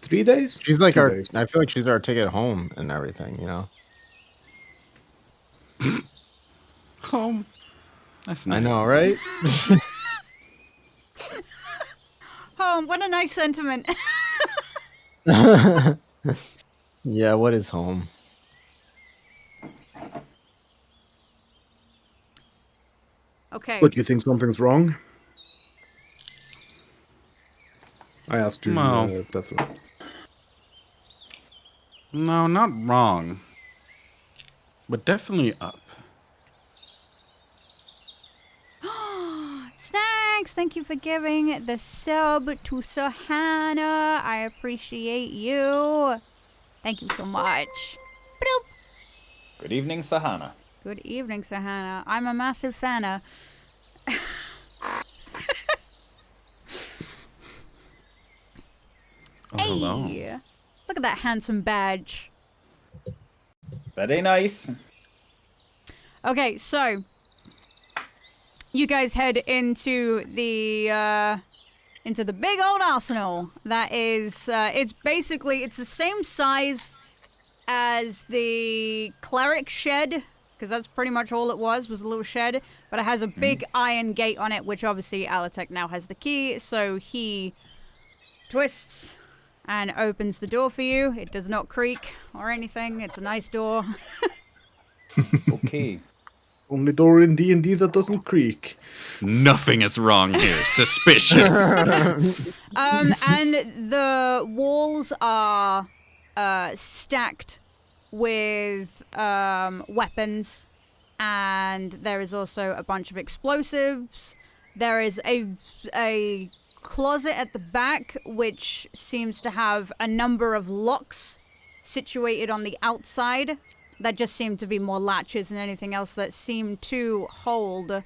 3 days. She's like 2 our. days. I feel like she's our ticket home and everything. Home. That's nice. I know, right? Home. What a nice sentiment. Yeah, what is home? Okay. But you think something's wrong? I asked you, No. Teflon. No, not wrong. But definitely up. Snacks, thank you for giving the sub to Sahana. I appreciate you. Thank you so much. Bloop. Good evening, Sahana. Good evening, Sahana. I'm a massive fan. Oh, hello. Hey, look at that handsome badge. Very nice. Okay, so you guys head into the big old arsenal. That is, it's the same size as the cleric shed, because that's pretty much all it was a little shed. But it has a big iron gate on it, which obviously Alatek now has the key. So he twists and opens the door for you. It does not creak or anything. It's a nice door. Okay. Only door in D&D that doesn't creak. Nothing is wrong here. Suspicious. And the walls are stacked with weapons, and there is also a bunch of explosives. There is a closet at the back which seems to have a number of locks situated on the outside that just seem to be more latches than anything else that seem to hold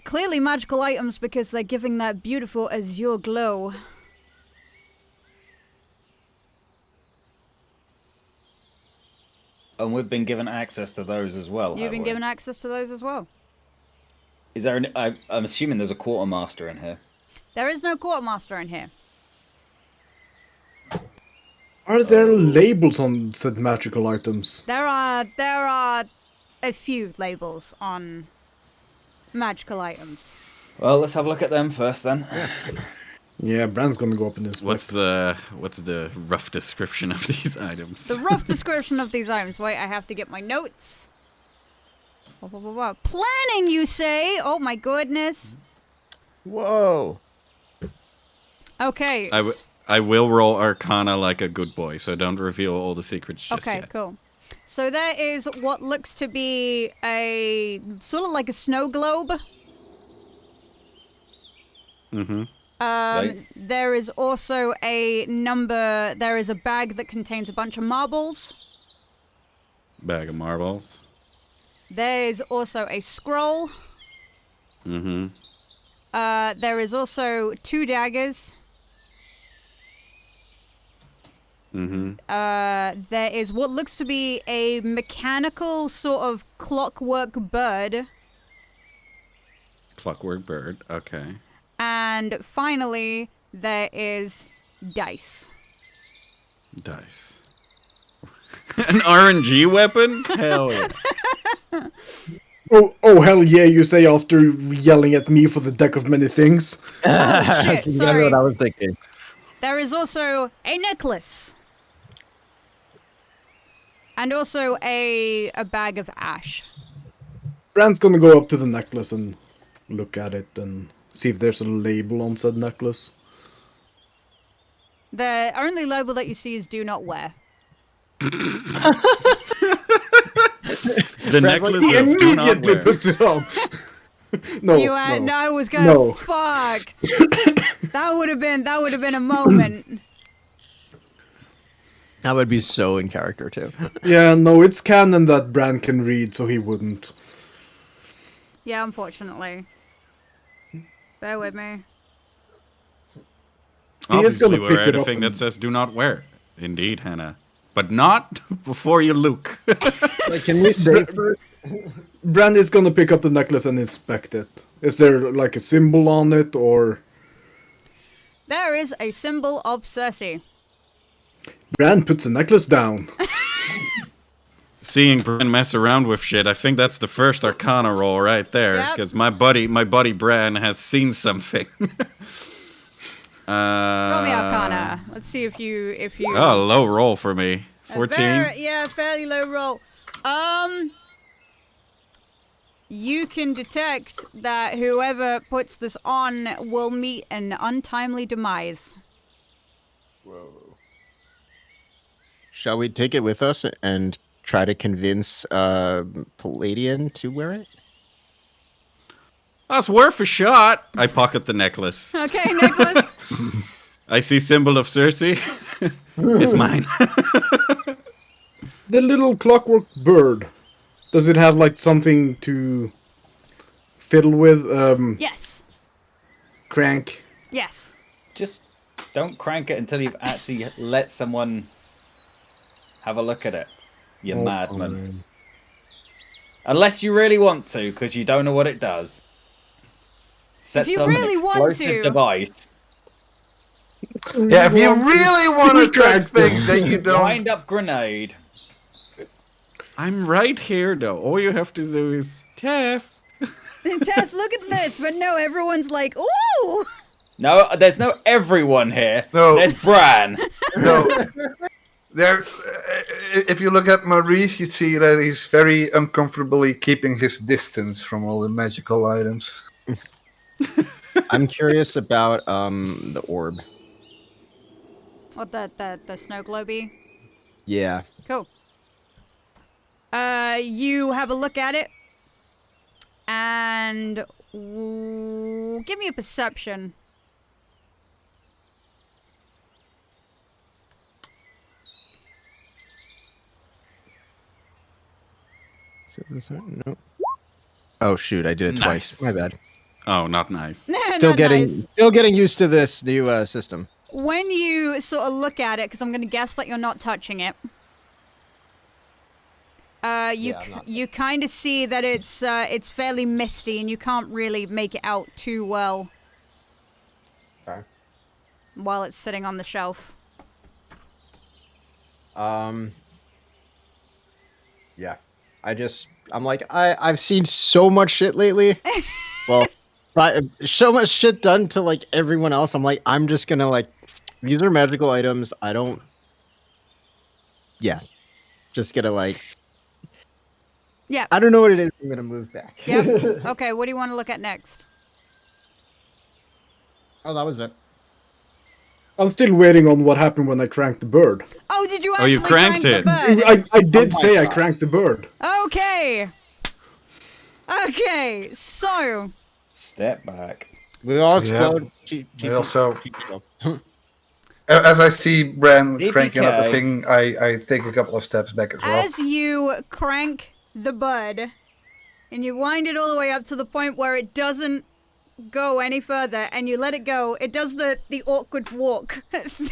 clearly magical items because they're giving that beautiful azure glow. And we've been given access to those as well. You've been given access to those as well. Is there I'm assuming there's a quartermaster in here. There is no quartermaster in here. Are there labels on said magical items? There are a few labels on magical items. Well, let's have a look at them first then. Yeah, Bran's gonna go up in this. What's the rough description of these items? The rough description of these items. Wait, I have to get my notes. Planning, you say? Oh my goodness. Whoa. Okay. I will roll Arcana like a good boy, so don't reveal all the secrets just Okay, yet. cool. So there is what looks to be a sort of like a snow globe. Mm-hmm. Right. There is also there is a bag that contains a bunch of marbles. Bag of marbles. There is also a scroll. Mm-hmm. There is also 2 daggers. Mm-hmm. There is what looks to be a mechanical sort of clockwork bird. Clockwork bird. Okay. And finally, there is dice. Dice. An RNG weapon? Hell yeah. Oh, hell yeah, you say after yelling at me for the deck of many things. Oh, shit, You sorry. know what I was thinking. There is also a necklace. And also a bag of ash. Bran's gonna go up to the necklace and look at it and see if there's a label on said necklace. The only label that you see is do not wear. The necklace He of do not immediately wear. puts it on. No, You had, no. I was gonna No. fuck. That would have been a moment. That would be so in character too. Yeah, no, it's canon that Bran can read, so he wouldn't. Yeah, unfortunately. Bear with me. He is Obviously, gonna we're pick at it a up thing and- that says do not wear. Indeed, Hannah. But not before you look. Like, can we say first? Bran is gonna pick up the necklace and inspect it. Is there like a symbol on it, or... There is a symbol of Cersei. Bran puts the necklace down. Seeing Bran mess around with shit, I think that's the first Arcana roll right there. Yep. Because my buddy Bran has seen something. Roll me Arcana. Let's see if you. Oh, low roll for me. 14. Fairly low roll. You can detect that whoever puts this on will meet an untimely demise. Whoa. Shall we take it with us and try to convince Palladian to wear it? That's worth a shot. I pocket the necklace. Okay, Nicholas. I see symbol of Circe. It's mine. The little clockwork bird. Does it have like something to fiddle with? Yes. Crank. Yes. Just don't crank it until you've actually let someone have a look at it. You madman. Unless you really want to, because you don't know what it does. Sets you off really an want explosive to. device. Yeah, if you really want to touch things that you don't. Wind up grenade. I'm right here, though. All you have to do is Tef. Teth, look at this. But no, everyone's like, ooh. No, there's no everyone here. No. There's Bran. No. There, if you look at Maurice, you see that he's very uncomfortably keeping his distance from all the magical items. I'm curious about the orb. What, the snow globey? Yeah. Cool. You have a look at it. And give me a perception. No. Oh shoot! I did it twice. My bad. Oh, not nice. Still getting used to this new system. When you sort of look at it, because I'm going to guess that you're not touching it. You kind of see that it's fairly misty and you can't really make it out too well. Okay. While it's sitting on the shelf. Yeah. I'm like, I've seen so much shit lately. Well, so much shit done to like everyone else. I'm like, I'm just gonna like, these are magical items. I don't. Yeah. Just gonna like. Yeah. I don't know what it is. I'm gonna move back. Yep. Okay. What do you want to look at next? Oh, that was it. I'm still waiting on what happened when I cranked the bird. Oh, did you Oh, actually you cranked crank it. the bird? I did say I cranked the bird. Okay. Okay. So. Step back. We all explode. I also, as I see Bran cranking up the thing, I take a couple of steps back as well. As you crank the bud, and you wind it all the way up to the point where it doesn't go any further, and you let it go, it does the awkward walk thing,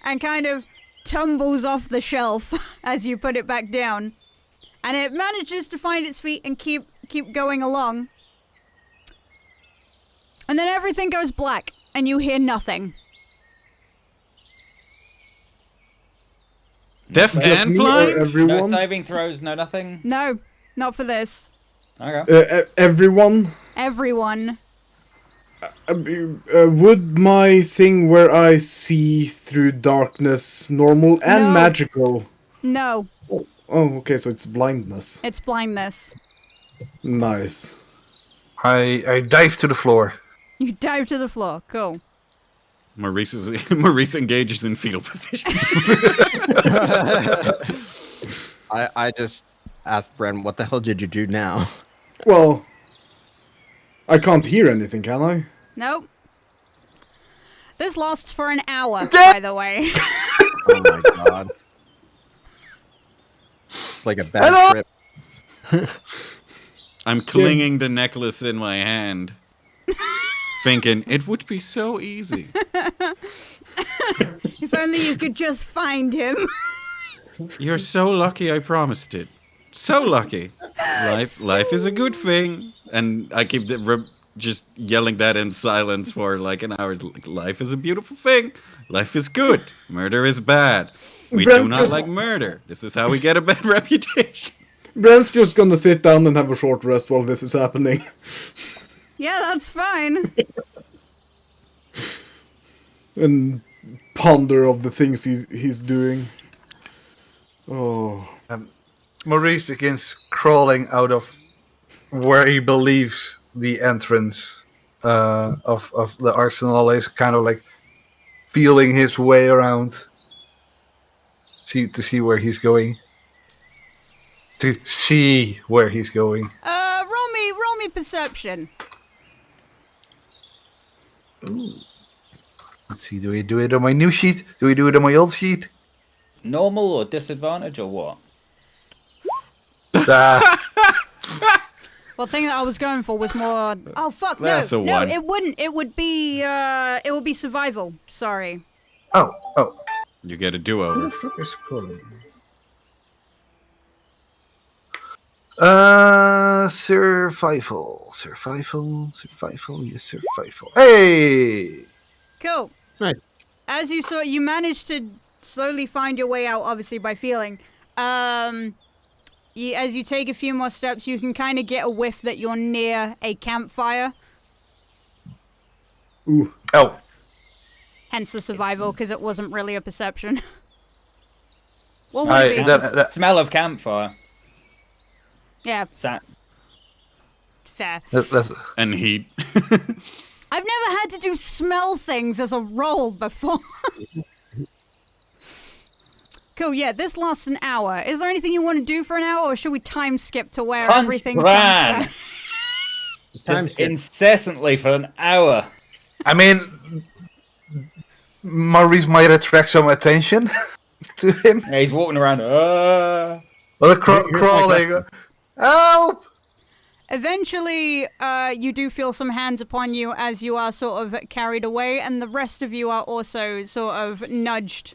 and kind of tumbles off the shelf as you put it back down. And it manages to find its feet and keep going along. And then everything goes black, and you hear nothing. Deaf Just and me or blind? No everyone? saving throws, no nothing. No, not for this. Okay. Everyone? Everyone. Would my thing where I see through darkness normal and No. magical? No, Oh, okay, so it's blindness. it's blindness. Nice. I dive to the floor. You dive to the floor. Cool. Maurice engages in fetal position. I just asked Bren, what the hell did you do now? Well, I can't hear anything, can I? Nope. This lasts for an hour, by the way. Oh my god. It's like a bad trip. I'm clinging the necklace in my hand, thinking it would be so easy. If only you could just find him. You're so lucky I promised it. So lucky. Life is a good thing. And I keep just yelling that in silence for like an hour. Life is a beautiful thing. Life is good. Murder is bad. We do not like murder. This is how we get a bad reputation. Brent's just gonna sit down and have a short rest while this is happening. Yeah, that's fine. and ponder of the things he's doing. Oh, Maurice begins crawling out of where he believes the entrance of the arsenal is, kind of like feeling his way around to see where he's going. Roll me perception. Ooh. Let's see, do we do it on my new sheet? Do we do it on my old sheet? Normal or disadvantage or what? Well, the thing that I was going for was more. Oh fuck! That's no, a no, one. it wouldn't. It would be survival. Sorry. Oh. You get a Who do-over. the fuck is calling? Survival. Yes, survival. Hey! Cool. Nice. As you managed to slowly find your way out, obviously by feeling. As you take a few more steps, you can kind of get a whiff that you're near a campfire. ooh. Oh. Hence the survival, because it wasn't really a perception. What would I- it be? that- Smell of campfire. Yeah, fair. that's And heat. I've never had to do smell things as a roll before. Cool, yeah, this lasts an hour. Is there anything you want to do for an hour, or should we time skip to where Punch everything Bran. comes back? Time Just skip. incessantly for an hour. I mean, Maurice might attract some attention to him. Yeah, he's walking around. Well, the crawling. Help! Eventually, you do feel some hands upon you as you are sort of carried away, and the rest of you are also sort of nudged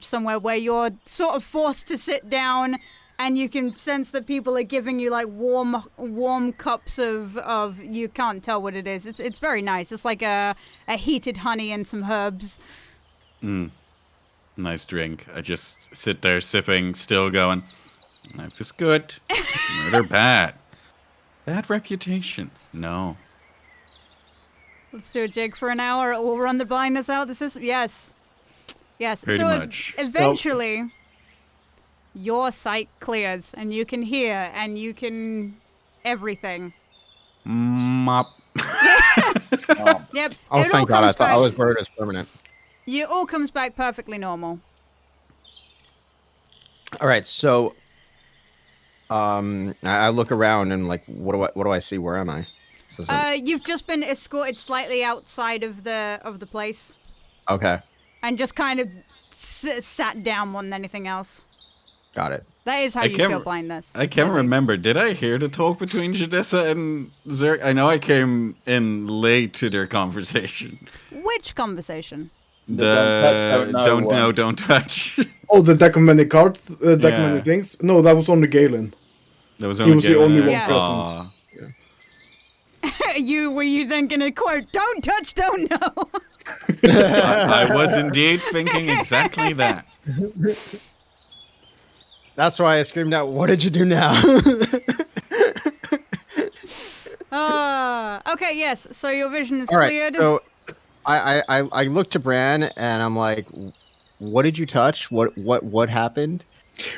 somewhere where you're sort of forced to sit down, and you can sense that people are giving you like warm cups of you can't tell what it is. It's very nice. It's like a heated honey and some herbs. Nice drink. I just sit there sipping, still going. Life is good. Murder bad. Bad reputation. No. Let's do a jig for an hour. We'll run the blindness out. The system. Yes. Pretty so much. Eventually, your sight clears, and you can hear, and you can everything. Mop. Yep. Oh, it all thank God! I comes thought I back- was worried it was permanent. It all comes back perfectly normal. All right, so I look around and like, what do I see? Where am I? This isn't- You've just been escorted slightly outside of the place, okay, and just kind of sat down more than anything else. got it. That is how I you can't feel re- blindness. I can't Really. remember. Did I hear the talk between Jadissa and Zerk? I know I came in late to their conversation. Which conversation? The don't touch. Oh, the deck of many cards, deck of Yeah. many things. No, that was only Galen. There was He only was the Galen only there. one present. Aw. Were you thinking a quote? Don't touch, don't know. I was indeed thinking exactly that. That's why I screamed out, "What did you do now?" Okay, yes. So your vision is All right, cleared. so I look to Bran and I'm like, "What did you touch? What happened?"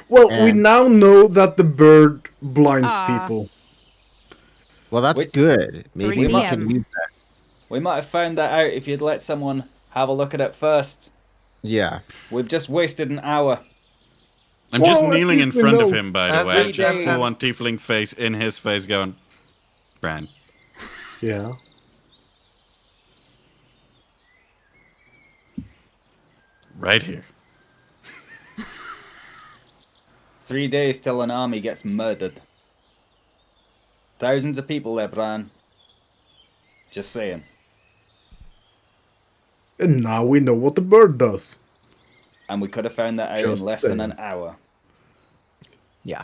Well, we And- now know that the bird blinds Ah. people. Well, that's Wait. good. Maybe 3 we PM. can use that. We might have found that out if you'd let someone have a look at it first. Yeah. We've just wasted an hour. I'm just Well, at kneeling in least we front of know. him, by the And way. they- Just they- full on tiefling face in his face going, Bran. Yeah. Right here. 3 days till an army gets murdered. Thousands of people there, Bran. Just saying. And now we know what the bird does. And we could have found that out Just in less than saying. an hour. Yeah.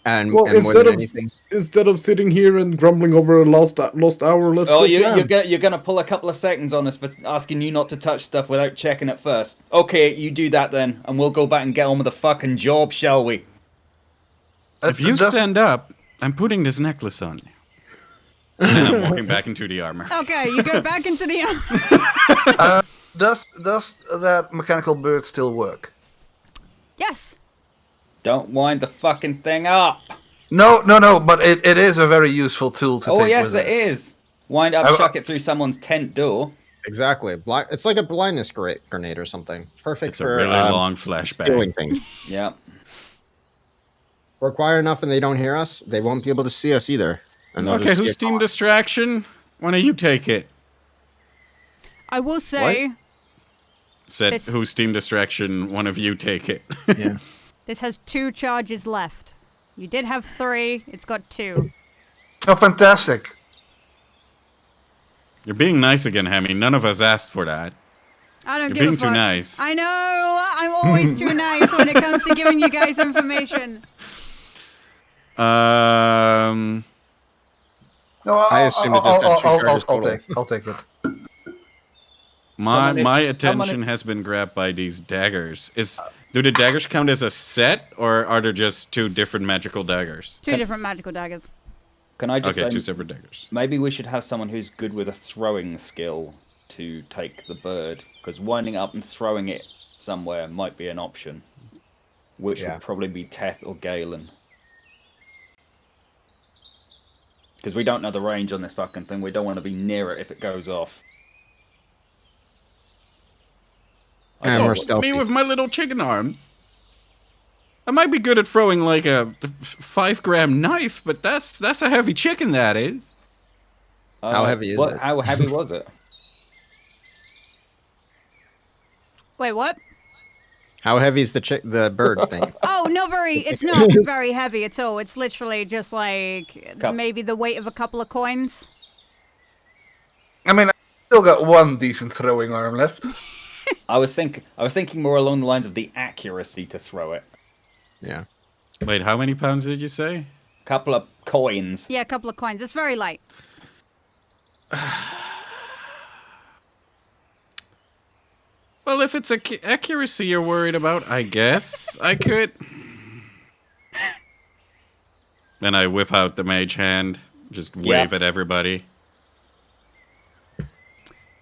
And, Well, and more instead than of anything, sitting here and grumbling over a lost hour, let's Oh, go you're gonna pull a couple of seconds on us for asking you not to touch stuff without checking it first. Okay, you do that then, and we'll go back and get on with the fucking job, shall we? If you stand up, I'm putting this necklace on you. And I'm walking back into the armor. Okay, you go back into the armor. Does that mechanical bird still work? Yes. Don't wind the fucking thing up. No, but it is a very useful tool to take Oh, yes, with it us. is. Wind up, chuck it through someone's tent door. Exactly. It's like a blindness grenade or something. Perfect It's a for really long flashback. stealing things. Yeah. We're quiet enough and they don't hear us, they won't be able to see us either. And they'll Okay, just see who's it Team gone. Distraction? Why don't you take it? I will say Said, This- who's Team Distraction? One of you take it. Yeah. this has 2 charges left. You did have 3. It's got 2. Oh, fantastic! You're being nice again, Hammy. None of us asked for that. I don't You're give a being fuck. too nice. I know. I'm always too nice when it comes to giving you guys information. No, I assume it just got 2 charges total. I'll take it. My Someone- attention has been grabbed by these daggers. Do the daggers count as a set, or are there just 2 different magical daggers? 2 different magical daggers. Can I just Okay, say, 2 separate daggers. maybe we should have someone who's good with a throwing skill to take the bird, because winding up and throwing it somewhere might be an option, which Yeah. would probably be Teth or Galen. Because we don't know the range on this fucking thing. We don't want to be near it if it goes off. And don't we're know. stealthy. Me with my little chicken arms. I might be good at throwing like a 5-gram knife, but that's a heavy chicken, that is. How heavy is it? How heavy was it? Wait, what? How heavy is the bird thing? Oh, it's not very heavy at all. It's literally just like Cup. maybe the weight of a couple of coins. I mean, I still got one decent throwing arm left. I was thinking more along the lines of the accuracy to throw it. Yeah. Wait, how many pounds did you say? Couple of coins. Yeah, a couple of coins. It's very light. Well, if it's accuracy you're worried about, I guess I could. Then I whip out the mage hand, just wave at everybody.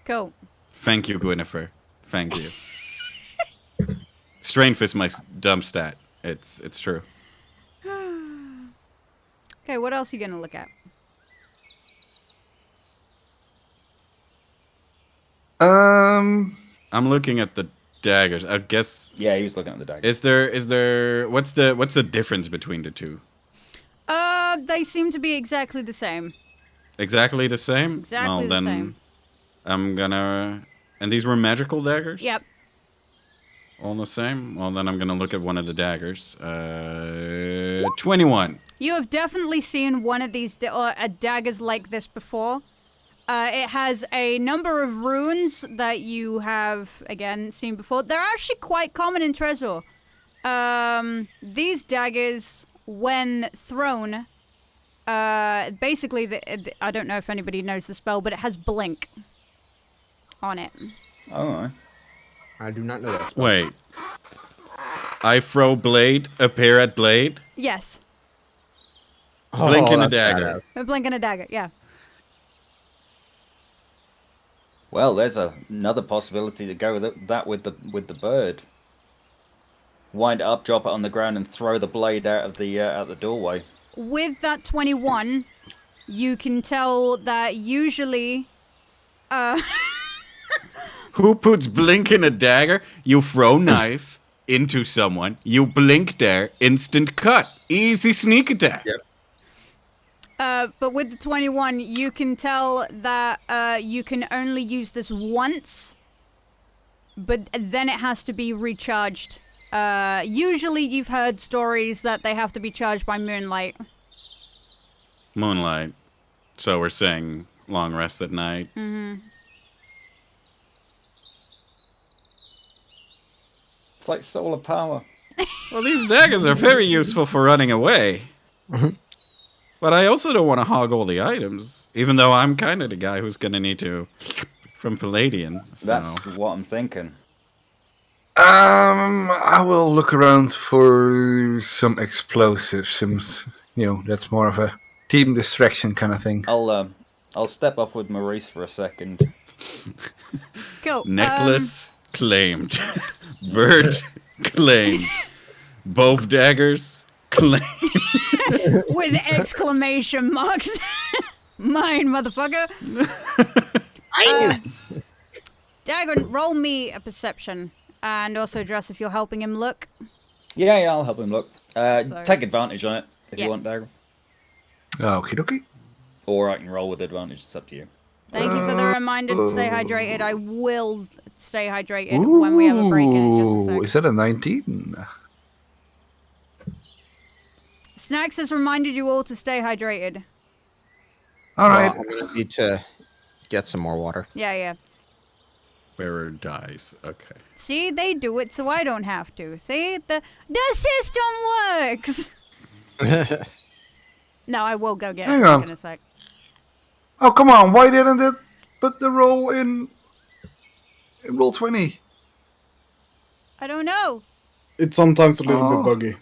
Cool. Thank you, Gwynnifer. Thank you. Strength is my dumb stat. It's true. Okay, what else are you gonna look at? I'm looking at the daggers. I guess Yeah, he was looking at the dagger. is there what's the difference between the 2? They seem to be exactly the same. Exactly the same? Exactly Well, the then same. I'm gonna. And these were magical daggers? Yep. All the same? Well, then I'm gonna look at one of the daggers. 21. You have definitely seen one of these daggers like this before. It has a number of runes that you have, again, seen before. They're actually quite common in Trezor. These daggers, when thrown, basically, I don't know if anybody knows the spell, but it has blink on it. Oh. I do not know that. Wait. I throw blade, appear at blade, Yes. blink in a that's dagger. badass. A blink and a dagger, yeah. Well, there's another possibility to go with that with the bird. Wind it up, drop it on the ground, and throw the blade out the doorway. With that 21, you can tell that usually... Who puts blink in a dagger? You throw knife into someone, you blink there, instant cut. Easy sneak attack. Yep. But with the 21, you can tell that you can only use this once, but then it has to be recharged. Usually you've heard stories that they have to be charged by moonlight. Moonlight. So we're saying long rest at night. Mm-hmm. It's like solar power. Well, these daggers are very useful for running away. Mhm. But I also don't want to hog all the items, even though I'm kind of the guy who's going to need to from Palladian. So. That's what I'm thinking. I will look around for some explosives. That's more of a team distraction kind of thing. I'll I'll step off with Maurice for a second. Cool. Necklace claimed. Bird claimed. Both daggers claimed. With exclamation marks. Mine, motherfucker. Dagren, roll me a perception. And also, Dress, if you're helping him look. Yeah, I'll help him look. Take advantage on it if you want, Dagger. Okie dokie. Or I can roll with advantage. It's up to you. Thank you for the reminder to stay hydrated. I will stay hydrated when we have a break in just a sec. Is that a 19? Snacks has reminded you all to stay hydrated. All right. Well, I'm gonna need to get some more water. Yeah. Bearer dies. Okay. See, they do it so I don't have to. See, the system works. No, I will go get Hang it on. in a sec. Oh, come on. Why didn't it put the roll in roll 20? I don't know. It's sometimes a little bit buggy.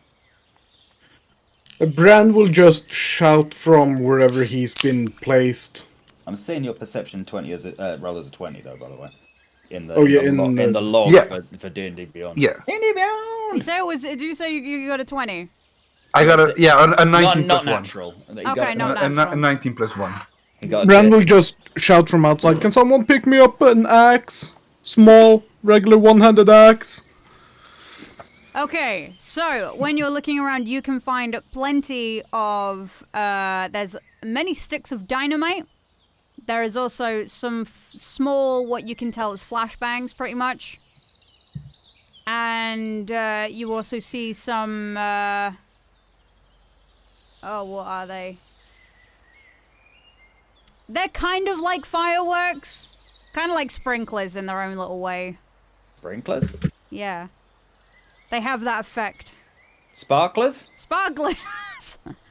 Brand will just shout from wherever he's been placed. I'm seeing your perception 20 as roll as a 20 though, by the way. In the in the log Yeah. for D&D Beyond. Yeah. D&D Beyond. You say it was? Did you say you got a 20? I got a 19 Not plus natural. Okay, not 1. natural. A 19 plus 1. He got a Brand bit. will just shout from outside, "Can someone pick me up an axe? Small, regular one-handed axe?" Okay, so when you're looking around, you can find plenty of. There's many sticks of dynamite. There is also some small, what you can tell is flashbangs, pretty much. And you also see some. Oh, what are they? They're kind of like fireworks. Kind of like sprinklers in their own little way. Sprinklers? Yeah. They have that effect. Sparklers? Sparklers!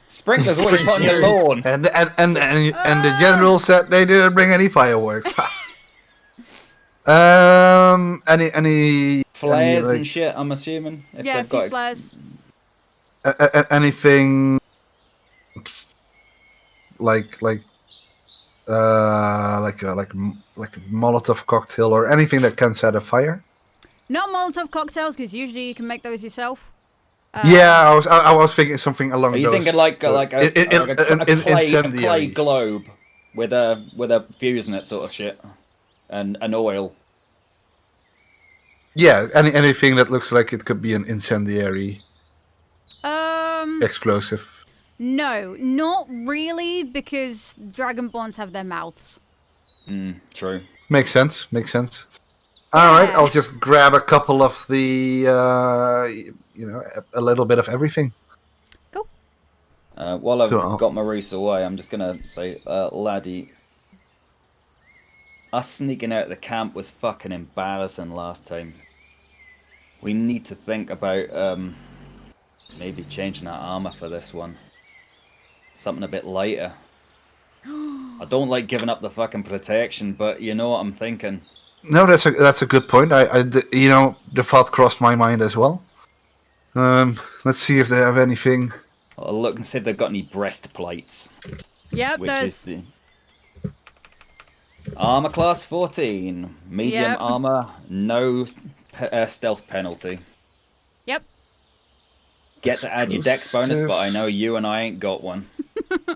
Sprinklers what you put on your lawn. And the general said they didn't bring any fireworks. Any Flares like, and shit, I'm assuming. If Yeah, a they've few got flares. anything like a Molotov cocktail or anything that can set a fire. Not Molotov cocktails, because usually you can make those yourself. Yeah, I was thinking something along Are you those. thinking like a clay incendiary. globe with a fuse in it, sort of shit, and an oil? Yeah, anything that looks like it could be an incendiary explosive. No, not really, because Dragonborns have their mouths. True. Makes sense. All right, I'll just grab a couple of the, a little bit of everything. Cool. While I've So- got Maurice away, I'm just gonna say, laddie, us sneaking out the camp was fucking embarrassing last time. We need to think about maybe changing our armor for this one. Something a bit lighter. I don't like giving up the fucking protection, but you know what I'm thinking. No, that's a good point. The thought crossed my mind as well. Let's see if they have anything. I'll look and see if they've got any breastplates. Yep, Which there's... is the armor class 14, medium Yep. armor, no stealth penalty. Yep. Get to add your dex bonus, but I know you and I ain't got one. They're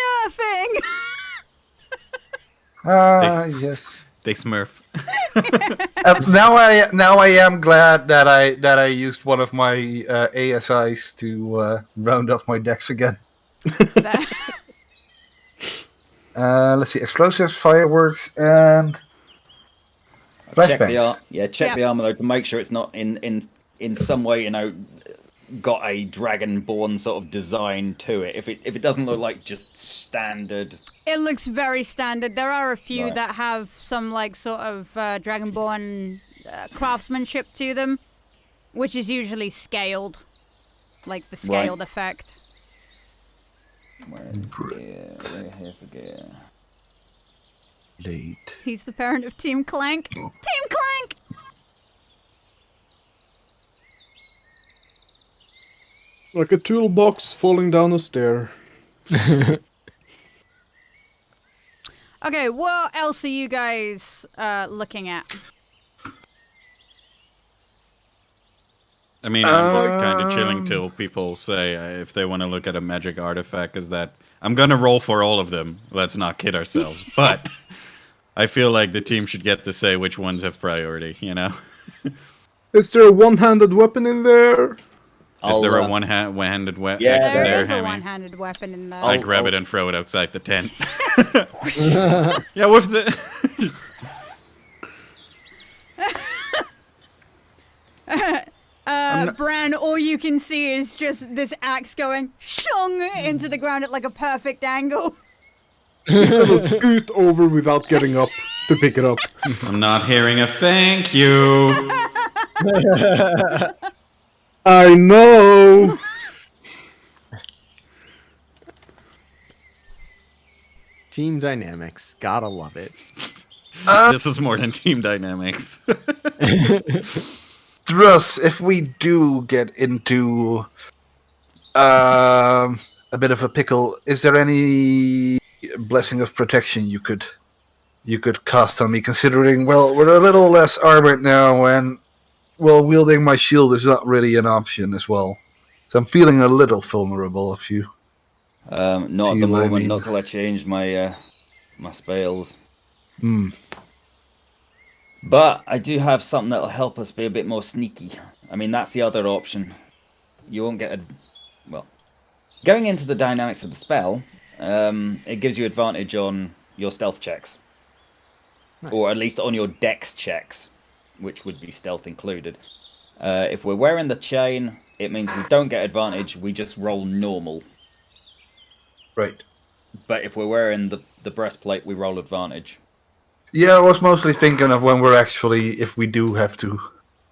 nerfing! Yes. They smurf. Now I am glad that I used one of my ASIs to round up my decks again. Let's see, explosives, fireworks, and Check flashbangs. the armor though to make sure it's not in some way, got a dragonborn sort of design to it. If it doesn't look like just standard. It looks very standard. There are a few Right. that have some sort of Dragonborn craftsmanship to them, which is usually scaled, like the scaled effect. Where is gear? We're here for gear. Late. He's the parent of Team Clank. Team Clank! Like a toolbox falling down a stair. Okay, what else are you guys looking at? I mean, I'm just kind of chilling till people say if they want to look at a magic artifact. Is that I'm gonna roll for all of them. Let's not kid ourselves. But I feel like the team should get to say which ones have priority. You know? Is there a one-handed weapon in there? Is there a one-handed weapon? Yeah, There is a Hammy? one-handed weapon in there. I grab it and throw it outside the tent. Yeah, with the. Bran, all you can see is just this axe going shong into the ground at like a perfect angle. Scoot over without getting up to pick it up. I'm not hearing a thank you. I know! Team dynamics. Gotta love it. This is more than team dynamics. Druss, if we do get into a bit of a pickle, is there any blessing of protection you could cast on me? Considering, well, we're a little less armored now, and well, wielding my shield is not really an option as well. So I'm feeling a little vulnerable. If you, not at See the what I moment. mean? Not till I change my my spells. But I do have something that'll help us be a bit more sneaky. I mean, that's the other option. You won't get well. Going into the dynamics of the spell, it gives you advantage on your stealth checks, Nice. or at least on your dex checks, which would be stealth included. If we're wearing the chain, it means we don't get advantage. We just roll normal. right? But if we're wearing the breastplate, we roll advantage. Yeah, I was mostly thinking of when we're actually, if we do have to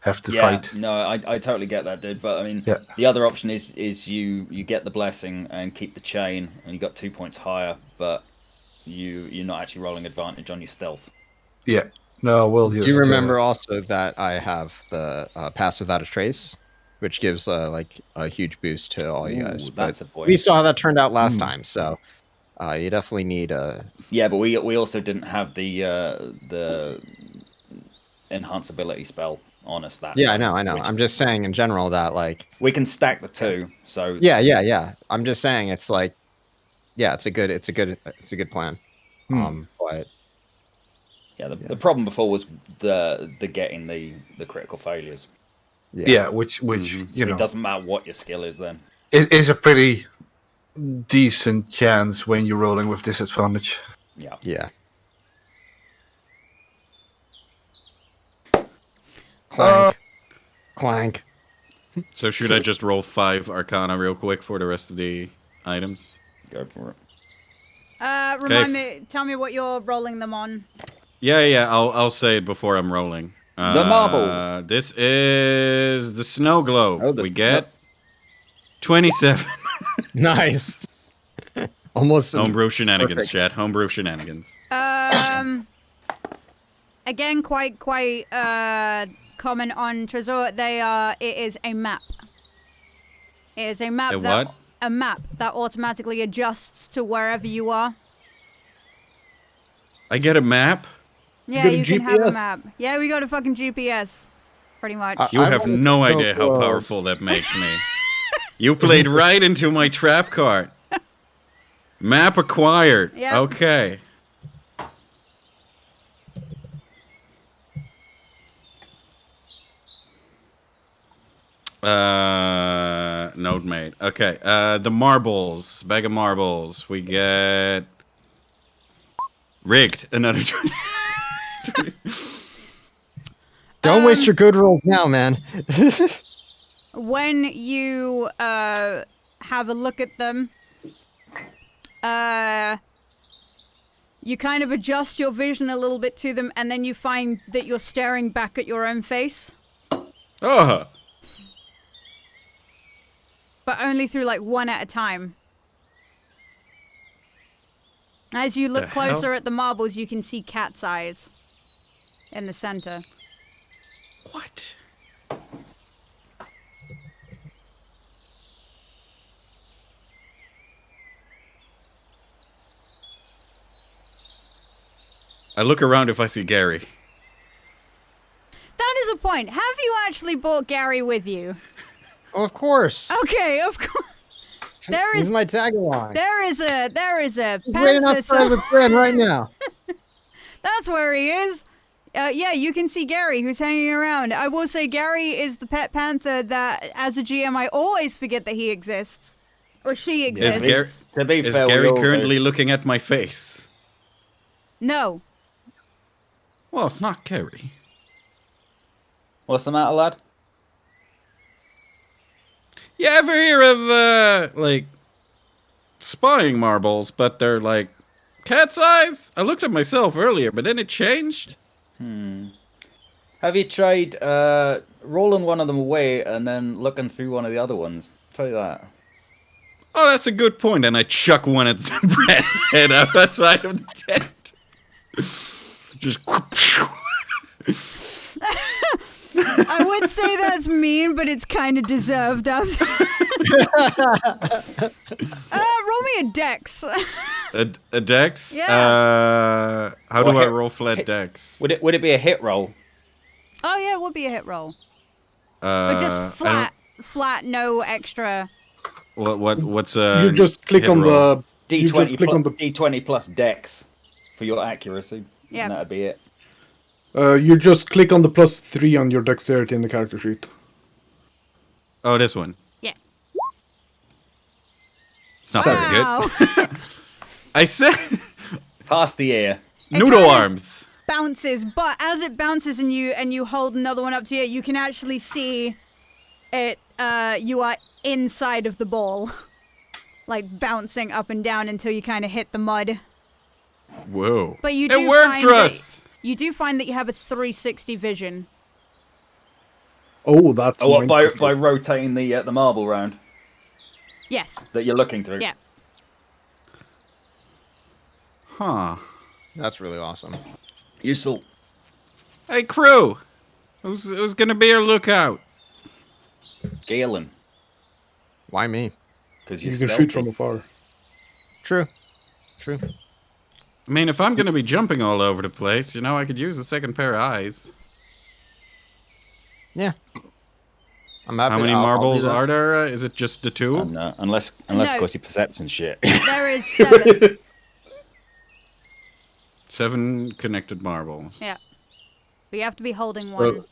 fight. No, I totally get that, dude. But I mean, Yeah. the other option is you get the blessing and keep the chain, and you got 2 points higher, but you're not actually rolling advantage on your stealth. Yeah. No, we'll just. Do you remember also that I have the Pass Without a Trace, which gives like a huge boost to all you guys. Ooh, that's But a point. we saw how that turned out last time, so you definitely need a. Yeah, but we also didn't have the enhance ability spell on us that Yeah, time, I know. which I'm just saying in general that like. we can stack the two. So Yeah. I'm just saying it's like, yeah, it's a good plan. But yeah, the problem before was the getting the critical failures. Yeah, which you know, It doesn't matter what your skill is then. it is a pretty decent chance when you're rolling with disadvantage. Yeah. Clank. So should I just roll 5 Arcana real quick for the rest of the items? Go for it. Remind me, tell me what you're rolling them on. Yeah. I'll say it before I'm rolling. The marbles. This is the snow globe. Oh, the we get 27. Nice. Almost Homebrew shenanigans, perfect. chat. Homebrew shenanigans. Again, quite common on Trezor. It is a map. It is a map. A what? A map that automatically adjusts to wherever you are. I get a map. Yeah, got a you can have a GPS? map. Yeah, we got a fucking GPS. Pretty much. You have wanna no know, idea how powerful that makes me. You played right into my trap card. Map acquired. Yeah. Okay. Note made. Okay. The marbles. Bag of marbles. We get rigged. Another 20. Don't waste your good rolls now, man. When you have a look at them, you kind of adjust your vision a little bit to them, and then you find that you're staring back at your own face, Oh. but only through like one at a time. As you look The hell? closer at the marbles, you can see cat's eyes in the center. What? I look around if I see Gary. That is a point. Have you actually brought Gary with you? Oh, of course. Okay, of course. There He's is my tag along. there is a Waiting panther. outside with Bryn right now. That's where he is. Yeah, you can see Gary, who's hanging around. I will say Gary is the pet panther that, as a GM, I always forget that he exists. Or she exists. Gary- To be Is fair, we Gary all do. currently looking at my face? No. Well, it's not Gary. What's the matter, lad? You ever hear of, like, spying marbles, but they're, like, cat's eyes? I looked at myself earlier, but then it changed. Have you tried rolling one of them away and then looking through one of the other ones? Try that. Oh, that's a good point. And I chuck one at Brad's head outside of the tent. Just. I would say that's mean, but it's kind of deserved after. Roll me a dex. A dex? Yeah. How do Or I hit- roll flat dex? Would it be a hit roll? Oh yeah, it would be a hit roll. Or But just flat, no extra. What's You just click hit on roll? the. You just click on the. D20 plus dex for your accuracy. Yeah. And that'd be it. You just click on the +3 on your dexterity in the character sheet. Oh, this one. Yeah. It's not very good. Wow. I said Past the ear. noodle kinda- arms. Bounces, but as it bounces and you hold another one up to you, you can actually see it. You are inside of the ball, like bouncing up and down until you kind of hit the mud. Whoa. But you do it worked, find Russ. You do find that you have a 360 vision. Oh, that's. Oh, what, mind by control. rotating the marble round Yes. that you're looking through. Yeah. Huh. That's really awesome. Useful. Hey, crew. Who's gonna be our lookout? Galen, Why me? because You you're can shoot from afar. True. True. I mean, if I'm gonna be jumping all over the place, you know, I could use a second pair of eyes. Yeah. I'm happy. How many I'll do marbles that. are there? Is it just the two? Unless No. of course your perception shit. There is 7. 7 connected marbles. Yeah. But you have to be holding one.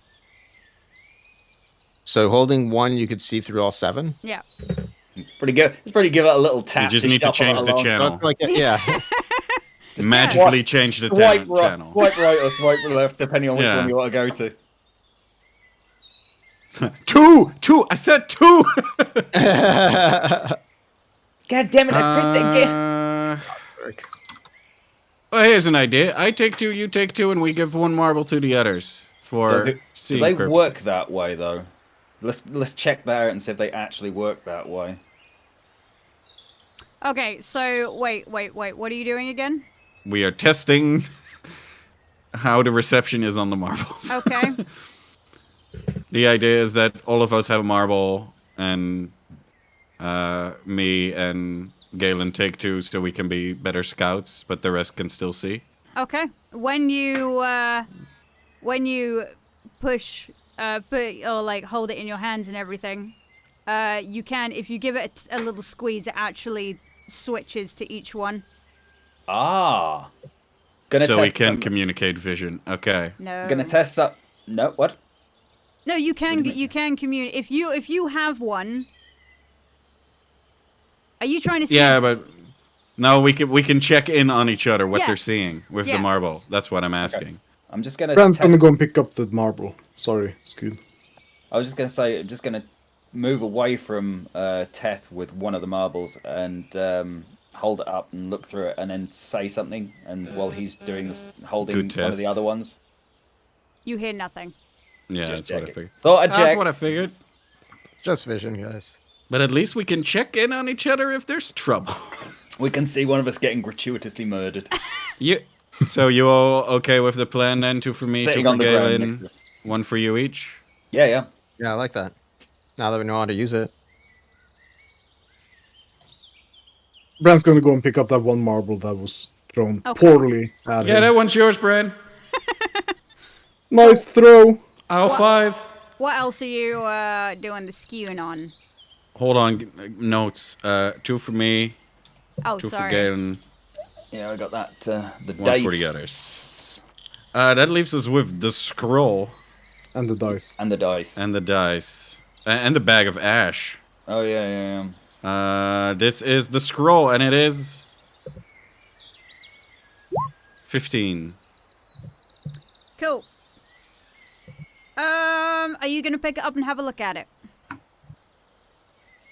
So holding one, you could see through all 7. Yeah. Pretty good. Just pretty give it a little tap. You just need to shuffle change it the along. channel. That's like yeah. Magically change the Swipe right, channel. swipe right or swipe left, depending on which Yeah. one you want to go to. 2! I said 2! God damn it! I pressed it again. Well, here's an idea. I take 2, you take 2, and we give 1 marble to the others for Do seeing they purposes. work that way though? Let's check that out and see if they actually work that way. Okay, so wait. What are you doing again? We are testing how the reception is on the marbles. Okay. The idea is that all of us have a marble, and me and Galen take 2 so we can be better scouts, but the rest can still see. Okay. When you push, put or like hold it in your hands and everything, you can, if you give it a little squeeze, it actually switches to each one. Ah. So we test can some- communicate vision. Okay. No. Gonna test up. No, what? No, you can. What do you You can communicate if you have one. Are you trying to see? Yeah, but no, we can check in on each other what Yeah. they're seeing with Yeah. the marble. That's what I'm asking. I'm just gonna. Brand's test- gonna go and pick up the marble. Sorry, Skewed. I was just gonna say, I'm just gonna move away from Teth with one of the marbles and hold it up and look through it, and then say something. And while he's doing this, holding Good one of the test. other ones. You hear nothing. Yeah, Just that's what I check it. figured. Thought I'd That's check. what I figured. Just vision, guys. But at least we can check in on each other if there's trouble. We can see one of us getting gratuitously murdered. You. So you all okay with the plan then? 2 for me, 2 Sitting for on the ground next Galen, to it. 1 for you each. Yeah, yeah. Yeah, I like that. Now that we know how to use it. Brand's gonna go and pick up that one marble that was thrown Okay. poorly at Yeah, him. that one's yours, Brad. Nice throw. Aisle 5. What else are you doing the skewing on? Hold on, notes. 2 for me, Oh, 2 for sorry. Galen, Yeah, I got that. The 1 dice. for the others. That leaves us with the scroll And the dice. And the dice. and the dice and the bag of ash. Oh, yeah. This is the scroll, and it is 15. Cool. Are you gonna pick it up and have a look at it?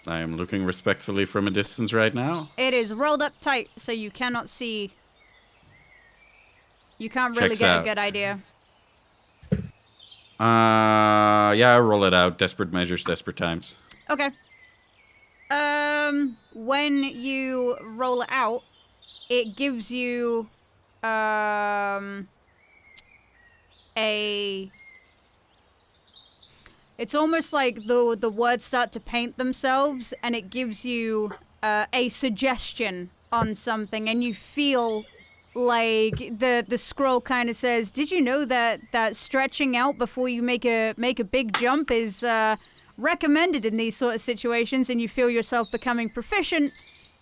I am looking respectfully from a distance right now. It is rolled up tight, so you cannot see. You can't really Checks get out. a good idea. Yeah, I roll it out. Desperate measures, desperate times. Okay. When you roll it out, it gives you, it's almost like the words start to paint themselves, and it gives you a suggestion on something, and you feel like the scroll kind of says, "Did you know that stretching out before you make a big jump is recommended in these sort of situations?" And you feel yourself becoming proficient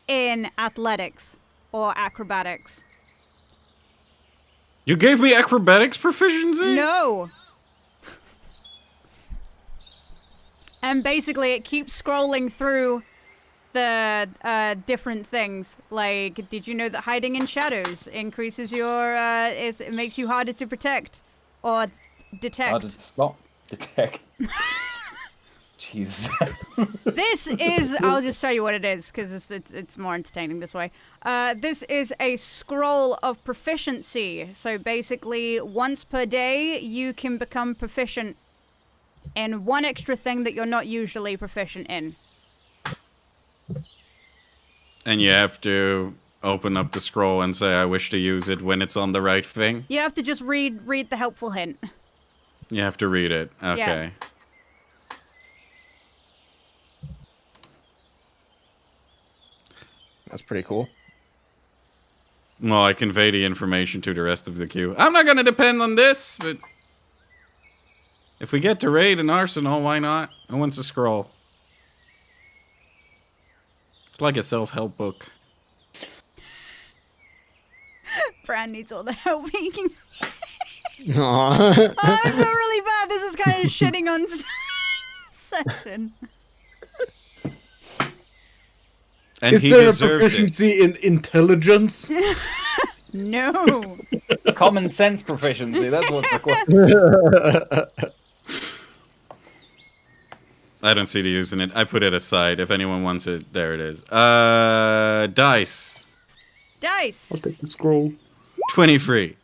in athletics or acrobatics. You gave me acrobatics proficiency? No. And basically, it keeps scrolling through the different things. Like, did you know that hiding in shadows increases your it makes you harder to protect or detect? Harder to stop. Detect. Jeez. This is, I'll just tell you what it is, because it's more entertaining this way. This is a scroll of proficiency. So basically, once per day, you can become proficient in one extra thing that you're not usually proficient in. And you have to open up the scroll and say, I wish to use it when it's on the right thing? You have to just read the helpful hint. You have to read it. Okay. That's pretty cool. Well, I convey the information to the rest of the queue. I'm not going to depend on this, but if we get to raid an arsenal, why not? Who wants a scroll? It's like a self-help book. Bran needs all the help he can. Aww. Oh, I feel really bad. This is kind of shitting on session. And Is he there a deserves it. proficiency in intelligence? No. Common sense proficiency. That's what's required. I don't see the use in it. I put it aside. If anyone wants it, there it is. Dice. Dice. I'll take the scroll. 23.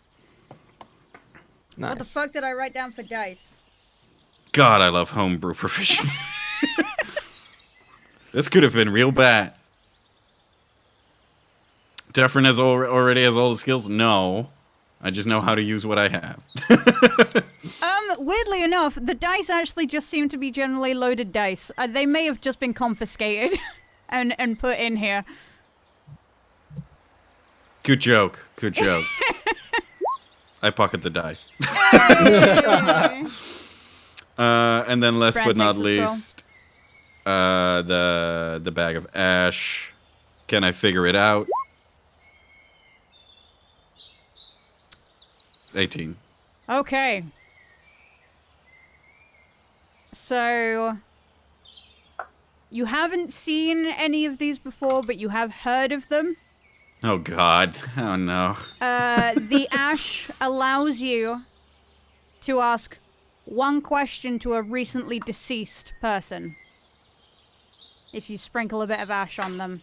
Nice. What the fuck did I write down for dice? God, I love homebrew proficiency. This could have been real bad. Defrin already has all the skills? No. I just know how to use what I have. Weirdly enough, the dice actually just seem to be generally loaded dice. They may have just been confiscated and put in here. Good joke. Good joke. I pocket the dice. Hey. And then last Brad but not takes the scroll. least, the bag of ash. Can I figure it out? 18. Okay. So, you haven't seen any of these before, but you have heard of them. Oh God. Oh no. The ash allows you to ask one question to a recently deceased person. If you sprinkle a bit of ash on them.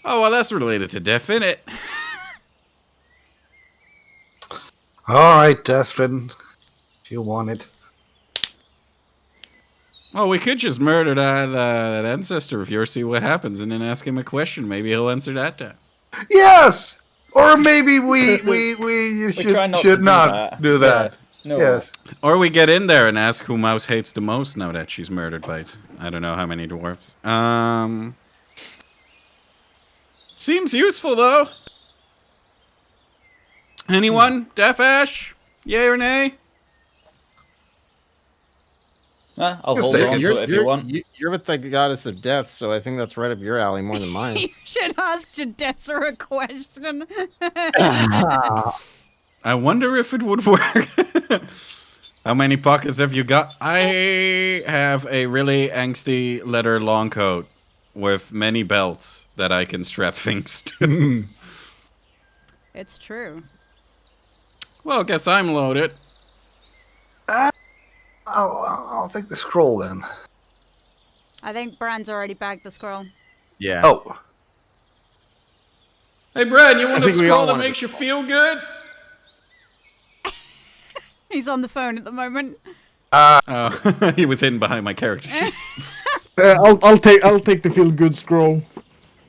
Oh well, that's related to death, innit? Alright, Destin. If you want it. Well, we could just murder that ancestor of yours, see what happens, and then ask him a question. Maybe he'll answer that time. Yes! Or maybe we try not to should do not that. do that. No. Yes. Or we get in there and ask who Mouse hates the most now that she's murdered by I don't know how many dwarves. Seems useful though. Anyone? Deaf Ash? Yay or nay? I'll Just hold take on it. to it if you want. You're with the goddess of death, so I think that's right up your alley more than mine. You should ask Jadessa a question. I wonder if it would work. How many pockets have you got? I have a really angsty leather long coat with many belts that I can strap things to. It's true. Well, guess I'm loaded. I'll take the scroll then. I think Bran's already bagged the scroll. Yeah. Oh. Hey, Brad, you want a think we all scroll that wanted makes the you scroll. feel good? He's on the phone at the moment. Oh, he was hidden behind my character sheet. I'll take the feel good scroll.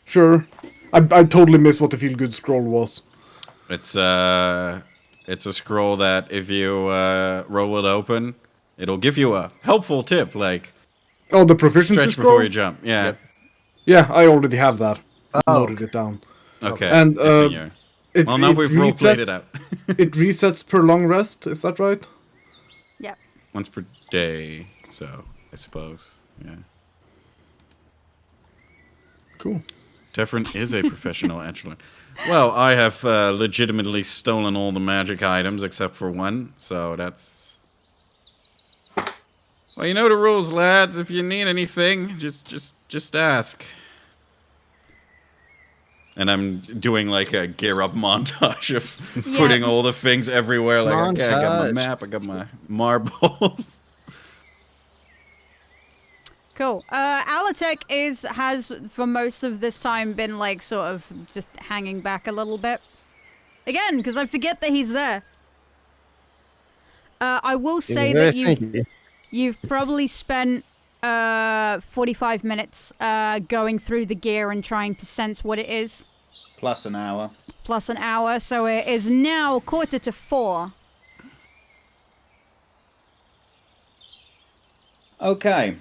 Sure. I totally missed what the feel good scroll was. It's a scroll that if you roll it open, it'll give you a helpful tip, like Oh, the proficiency stretch scroll. before you jump. Yeah. Yep. Yeah, I already have that. Oh, Noted it down. Okay. And, it's in your... It, Well, now it we've role played it resets- out. It resets per long rest. Is that right? Yep. Once per day, so I suppose. Yeah. Cool. Tefren is a professional Angelin. Well, I have legitimately stolen all the magic items except for one, so that's... Well, you know the rules, lads. If you need anything, just ask. And I'm doing like a gear up montage of Yeah. putting all the things everywhere. Like, okay, I got my Montage. map, I got my marbles. Cool. Alatek has for most of this time been like sort of just hanging back a little bit. Again, because I forget that he's there. I will say Very that sneaky. you've probably spent 45 minutes going through the gear and trying to sense what it is. Plus an hour. Plus an hour, so it is now 3:45. Okay.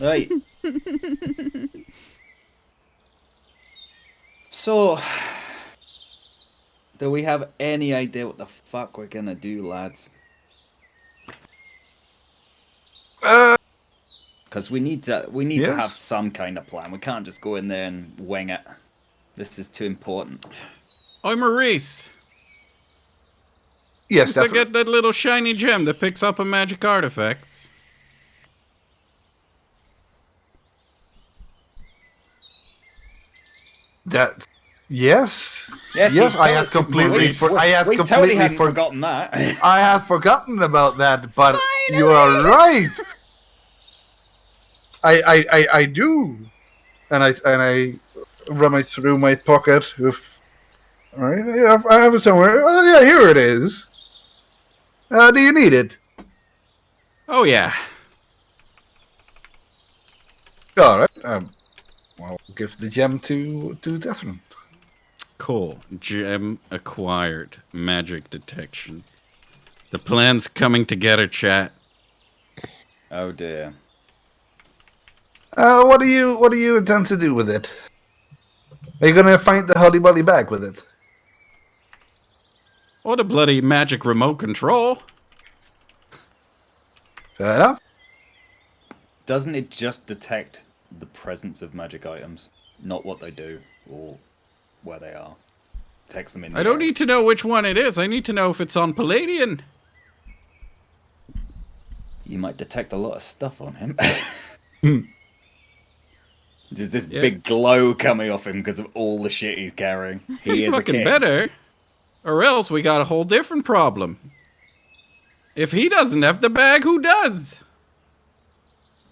Right. So, do we have any idea what the fuck we're gonna do, lads? Because we need to Yes. have some kind of plan. We can't just go in there and wing it. This is too important. Oi, Maurice. yes, Just to definitely. get that little shiny gem that picks up a magic artifacts. That. Yes. Yes, Yes, you I had totally- completely. Maurice. I had we totally completely hadn't forgotten. forgotten that. I had forgotten about that, but you are right. I do, and I rummage through my pocket with. All right, I have it somewhere. Oh yeah, here it is. Do you need it? Oh, yeah. All right. I'll give the gem to Desmond. Cool. Gem acquired. Magic detection. The plan's coming together, chat. Oh dear. What do you intend to do with it? Are you gonna find the Holly Bolly bag with it? What a bloody magic remote control. Fair enough. Doesn't it just detect the presence of magic items, not what they do or where they are? Detects them in. I the don't area. need to know which one it is. I need to know if it's on Palladian. You might detect a lot of stuff on him. Hmm. Just this Yeah. big glow coming off him because of all the shit he's carrying. He is a Fucking king. better. Or else we got a whole different problem. If he doesn't have the bag, who does?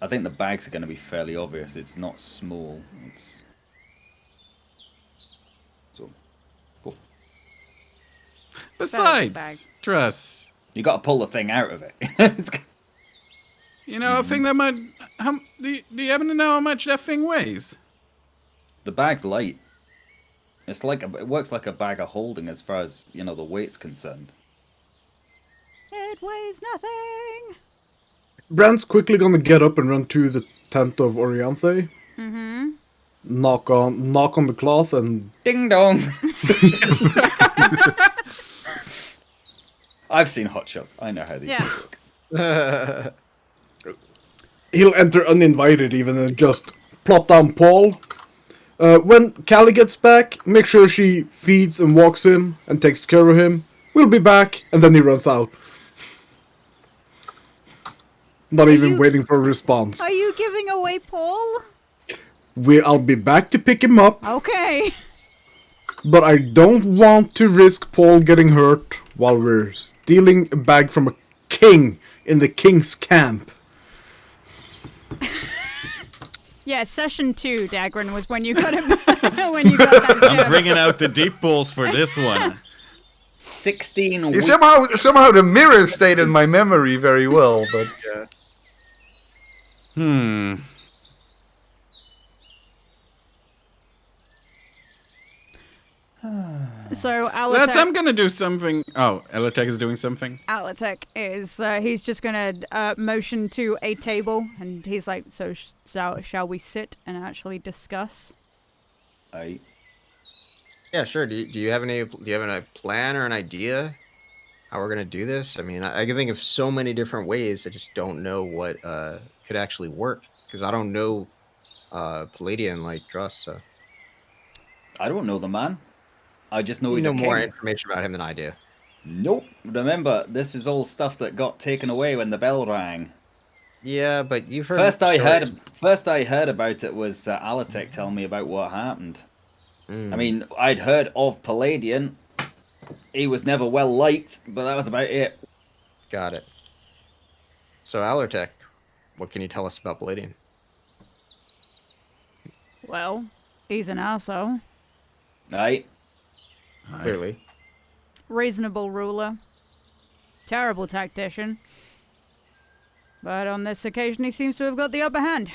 I think the bags are going to be fairly obvious. It's not small. It's so. Oof. Besides, bag. Truss, You got to pull the thing out of it. It's g- you know, a thing that might... do you happen to know how much that thing weighs? the bag's light. It's like it works like a bag of holding as far as the weight's concerned. It weighs nothing. Brand's quickly gonna get up and run to the tent of Orianthe. Mm-hmm. Knock on the cloth and Ding dong. I've seen Hot Shots. I know how these Yeah. things work. he'll enter uninvited even and just plop down Paul. When Callie gets back, make sure she feeds and walks him and takes care of him. We'll be back, and then he runs out. Not even waiting for a response. Are you giving away Paul? I'll be back to pick him up, Okay. but I don't want to risk Paul getting hurt while we're stealing a bag from a king in the king's camp. Yeah, session 2, Dagren, was when you got it. When you got that. I'm joke. bringing out the deep balls for this one. 16 weeks. Somehow the mirror stayed in my memory very well, but So I'm Alatek, gonna do something. Oh, Elatek is doing something. Alatek is he's just gonna motion to a table, and he's like, "So shall we sit and actually discuss?" Yeah, sure. Do you have a plan or an idea how we're gonna do this? I mean, I can think of so many different ways. I just don't know what could actually work because I don't know Palladian like Druss. So I don't know the man. I just know you he's know a more king. information about him than I do. Nope. Remember, this is all stuff that got taken away when the bell rang. Yeah, but you've heard. First I stories. heard about it was Alatek telling me about what happened. Mm, I mean, I'd heard of Palladian. He was never well liked, but that was about it. got it. So Alertech, what can you tell us about Palladian? Well, he's an arsehole. Right? Clearly. Reasonable ruler. Terrible tactician. But on this occasion, he seems to have got the upper hand.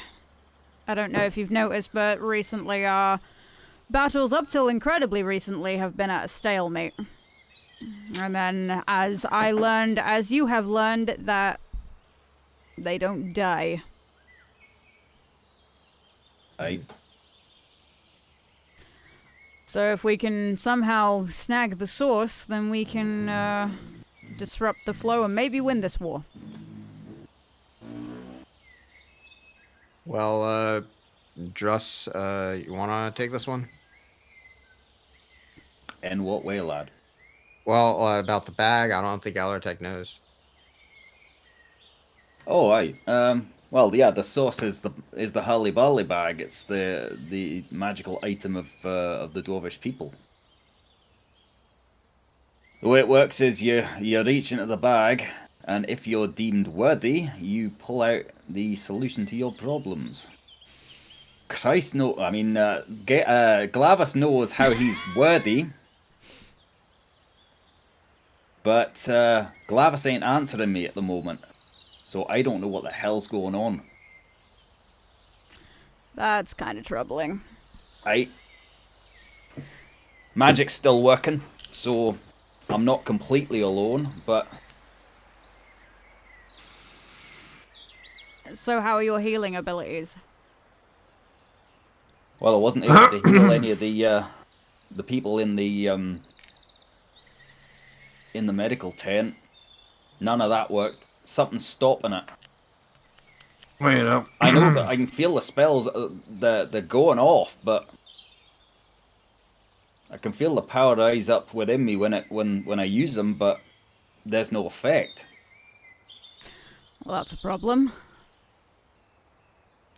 I don't know if you've noticed, but recently our battles, up till incredibly recently, have been at a stalemate. And then, as you have learned, that they don't die. Right. So if we can somehow snag the source, then we can disrupt the flow and maybe win this war. Well, Druss, you wanna take this one? In what way, lad? Well, about the bag, I don't think Alertech knows. Oh, aye. Well, yeah, the source is the Hurly Burly bag. It's the magical item of the Dwarvish people. The way it works is you reach into the bag, and if you're deemed worthy, you pull out the solution to your problems. Christ, no, I mean, Glavis knows how he's worthy, but Glavis ain't answering me at the moment. So I don't know what the hell's going on. That's kind of troubling. Magic's still working, so I'm not completely alone, but... So how are your healing abilities? Well, I wasn't able to heal any of the people in the medical tent. None of that worked. Something's stopping it. well, you know. I know that I can feel the spells, they're going off, but I can feel the power rise up within me when I use them, but there's no effect. Well, that's a problem.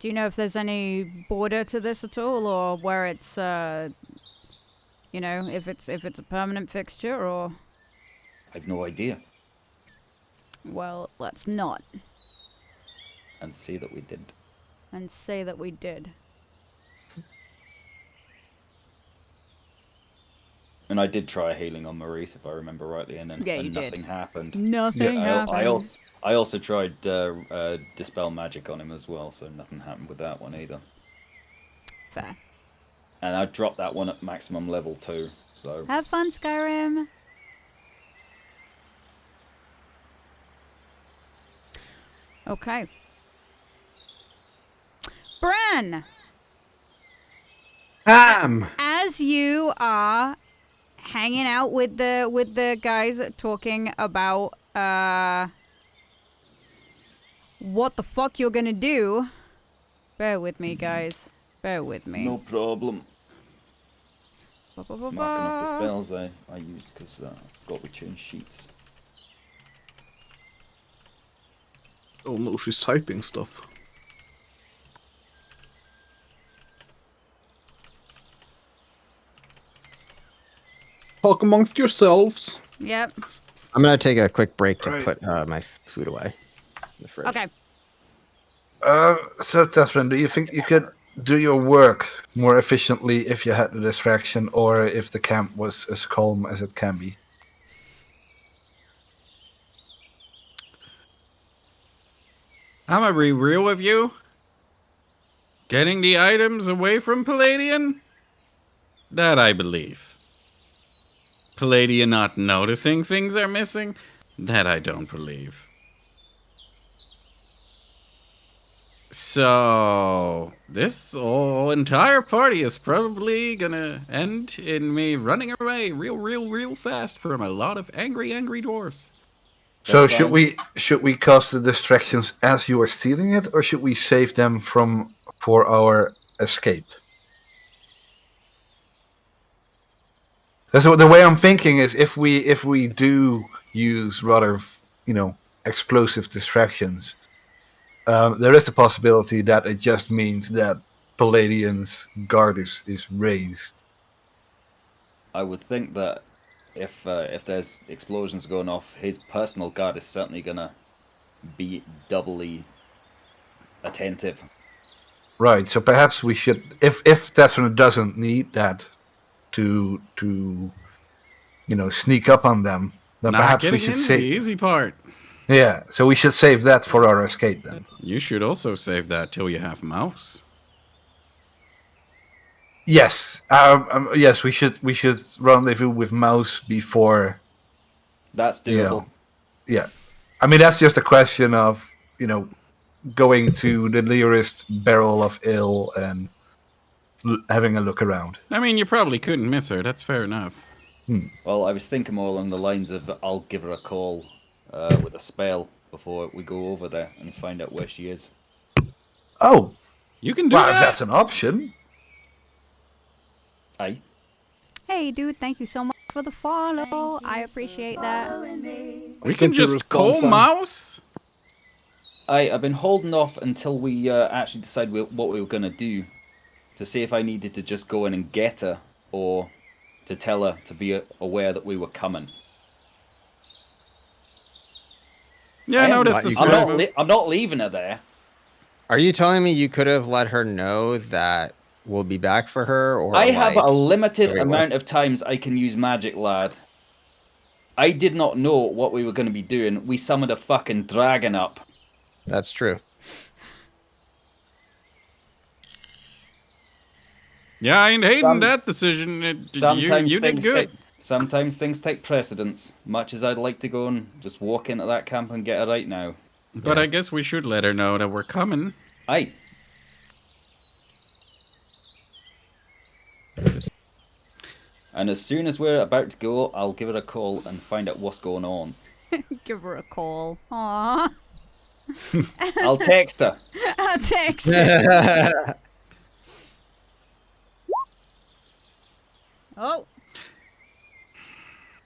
Do you know if there's any border to this at all, or where it's, you know, if it's a permanent fixture, or? I've no idea. Well, let's not. And say that we did. And say that we did. And I did try healing on Maurice, if I remember rightly, and Yeah, you and did. nothing happened. Nothing happened. I also tried Dispel Magic on him as well, so nothing happened with that one either. Fair. And I dropped that one at maximum level 2, so... Have fun, Skyrim. Okay. Bran, as you are hanging out with the guys talking about what the fuck you're gonna do. Bear with me, guys. Bear with me. No problem. Ba, ba, ba, Marking off the ba. spells I used because I forgot we changed sheets. Oh no, she's typing stuff. Talk amongst yourselves. Yep. I'm gonna take a quick break to Right. put my food away in the fridge. Okay. So Teflon, do you think you could do your work more efficiently if you had the distraction, or if the camp was as calm as it can be? I'm gonna be real with you. Getting the items away from Palladian? That I believe. Palladian not noticing things are missing? That I don't believe. So, this whole entire party is probably gonna end in me running away real fast from a lot of angry dwarves. So That's should fine. we cast the distractions as you are stealing it, or should we save them for our escape? So the way I'm thinking is, if we do use rather explosive distractions, there is the possibility that it just means that Palladian's guard is raised. I would think that if there's explosions going off, his personal guard is certainly gonna be doubly attentive. Right. So perhaps we should, if Teflon doesn't need that to sneak up on them, then Not perhaps we getting should in the save. easy part. Yeah. So we should save that for our escape then. You should also save that till you have mouse. Yes. Yes. We should rendezvous with Mouse before. That's doable. Yeah. I mean, that's just a question of going to the nearest barrel of ale and having a look around. I mean, you probably couldn't miss her. That's fair enough. Well, I was thinking more along the lines of I'll give her a call with a spell before we go over there and find out where she is. Oh, You can do well, if that. that's an option. Aye. Hey, dude, thank you so much for the follow. I appreciate that. We Sent can your just call response on. mouse. I've been holding off until we actually decide what we were going to do to see if I needed to just go in and get her or to tell her to be aware that we were coming. Yeah, I noticed the you smart could've- move. I'm not leaving her there. Are you telling me you could have let her know that we'll be back for her? Or I have a limited wait, what? amount of times I can use magic, lad. I did not know what we were going to be doing. We summoned a fucking dragon up. That's true. Yeah, I ain't hating Some- that decision. Sometimes You did things good. sometimes things take precedence. Much as I'd like to go and just walk into that camp and get her right now. But Yeah. I guess we should let her know that we're coming. Aye. And as soon as we're about to go, I'll give her a call and find out what's going on. Give her a call. Aww. I'll text her. I'll text. Oh.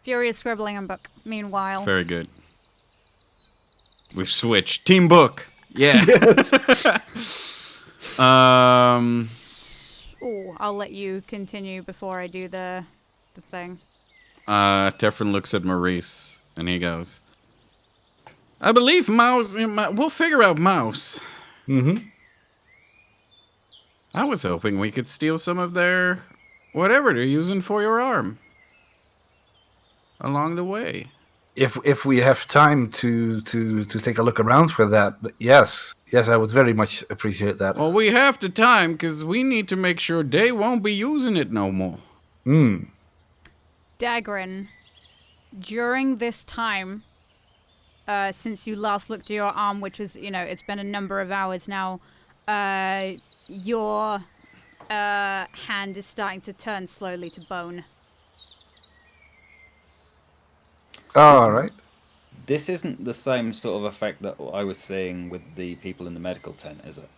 Furious scribbling in book. Meanwhile. Very good. We've switched. Team book. Yeah. Oh, I'll let you continue before I do the thing. Teflon looks at Maurice and he goes, I believe Mouse. We'll figure out Mouse. Mm-hmm. I was hoping we could steal some of their whatever they're using for your arm along the way. If we have time to take a look around for that, yes, I would very much appreciate that. Well, we have the time because we need to make sure they won't be using it no more. Dagren, during this time, since you last looked at your arm, which is, it's been a number of hours now, your hand is starting to turn slowly to bone. All right. This isn't the same sort of effect that I was seeing with the people in the medical tent, is it?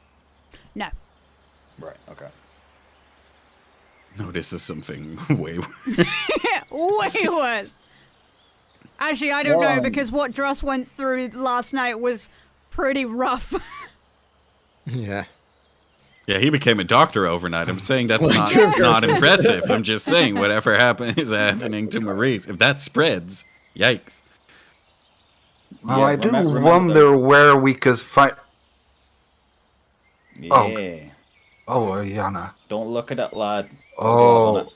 No. Right, okay. No, this is something way worse. Way worse. Actually, I don't know, because what Dross went through last night was pretty rough. Yeah. Yeah, he became a doctor overnight. I'm saying that's not impressive. I'm just saying whatever is happening to Maurice. If that spreads, yikes. Well, Yeah, I do remember wonder where we could find. Yeah. Oh, Yana. Don't look at it, lad. Oh,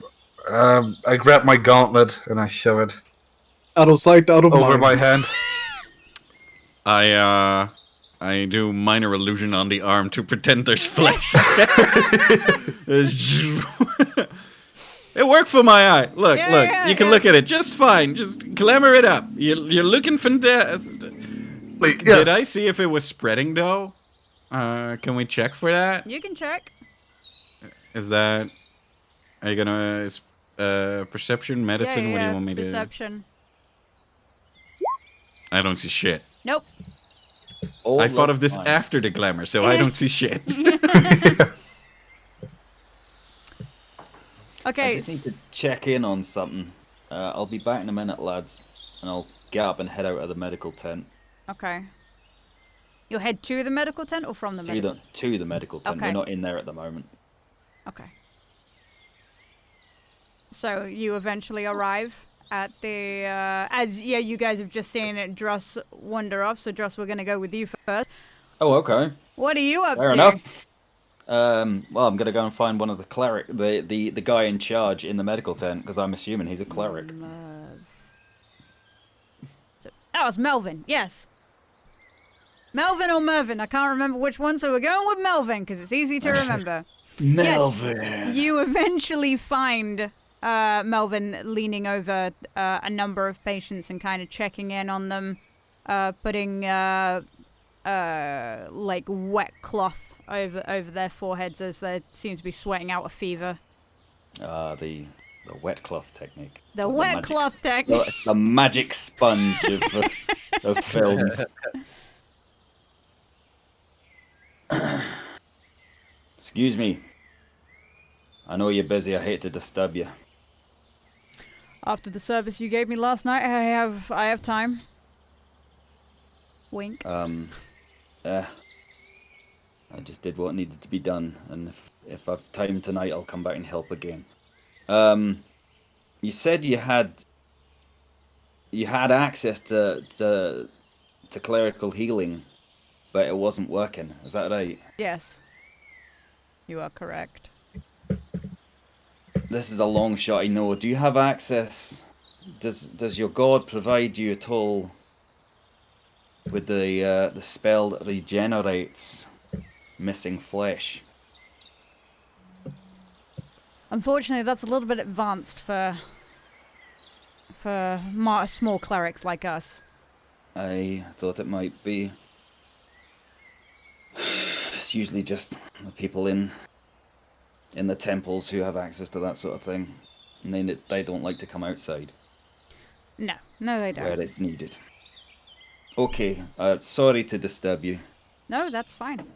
I grab my gauntlet and I shove it Out of sight, out of over mind. my hand. I do minor illusion on the arm to pretend there's flesh. It worked for my eye. Look, you can look at it just fine. Just glamour it up. You're looking fantastic. Like, yes. Did I see if it was spreading though? Can we check for that? You can check. Is that? Are you gonna perception, medicine? What do you want me to? Perception. I don't see shit. Nope. All I thought of this fine. after the glamour, so I don't see shit. Okay. I just need to check in on something. I'll be back in a minute, lads, and I'll get up and head out of the medical tent. Okay. You'll head to the medical tent or from the medical? To the medical tent. Okay. We're not in there at the moment. Okay. So you eventually arrive at the, you guys have just seen it, Dross wander off, so Dross, we're going to go with you first. Oh, okay. What are you up Fair to? enough. Well, I'm gonna go and find one of the cleric, the guy in charge in the medical tent, because I'm assuming he's a cleric. Oh, it's Melvin, yes. Melvin or Mervin, I can't remember which one, so we're going with Melvin, because it's easy to remember. Melvin. Yes, you eventually find Melvin leaning over a number of patients and kind of checking in on them, putting like wet cloth over their foreheads as they seem to be sweating out a fever. The wet cloth technique. The wet cloth technique. The magic sponge of films. Excuse me. I know you're busy. I hate to disturb you. After the service you gave me last night, I have time. Wink. I just did what needed to be done, and if I've time tonight, I'll come back and help again. You said you had access to clerical healing, but it wasn't working. Is that right? Yes. You are correct. This is a long shot, I know. Do you have access? Does your god provide you at all with the spell that regenerates missing flesh? Unfortunately, that's a little bit advanced for small clerics like us. I thought it might be. It's usually just the people in the temples who have access to that sort of thing, and they don't like to come outside. No, they don't. Where it's needed. Okay, sorry to disturb you. No, that's fine.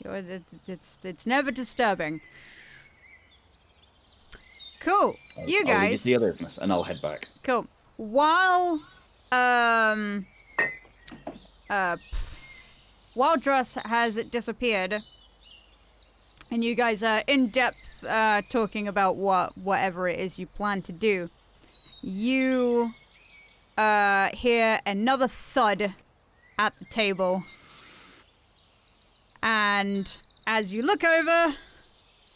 It's never disturbing. Cool. I'll leave you to your business, and I'll head back. Cool. While Dross has disappeared, and you guys are in depth talking about whatever it is you plan to do, you hear another thud at the table, and as you look over,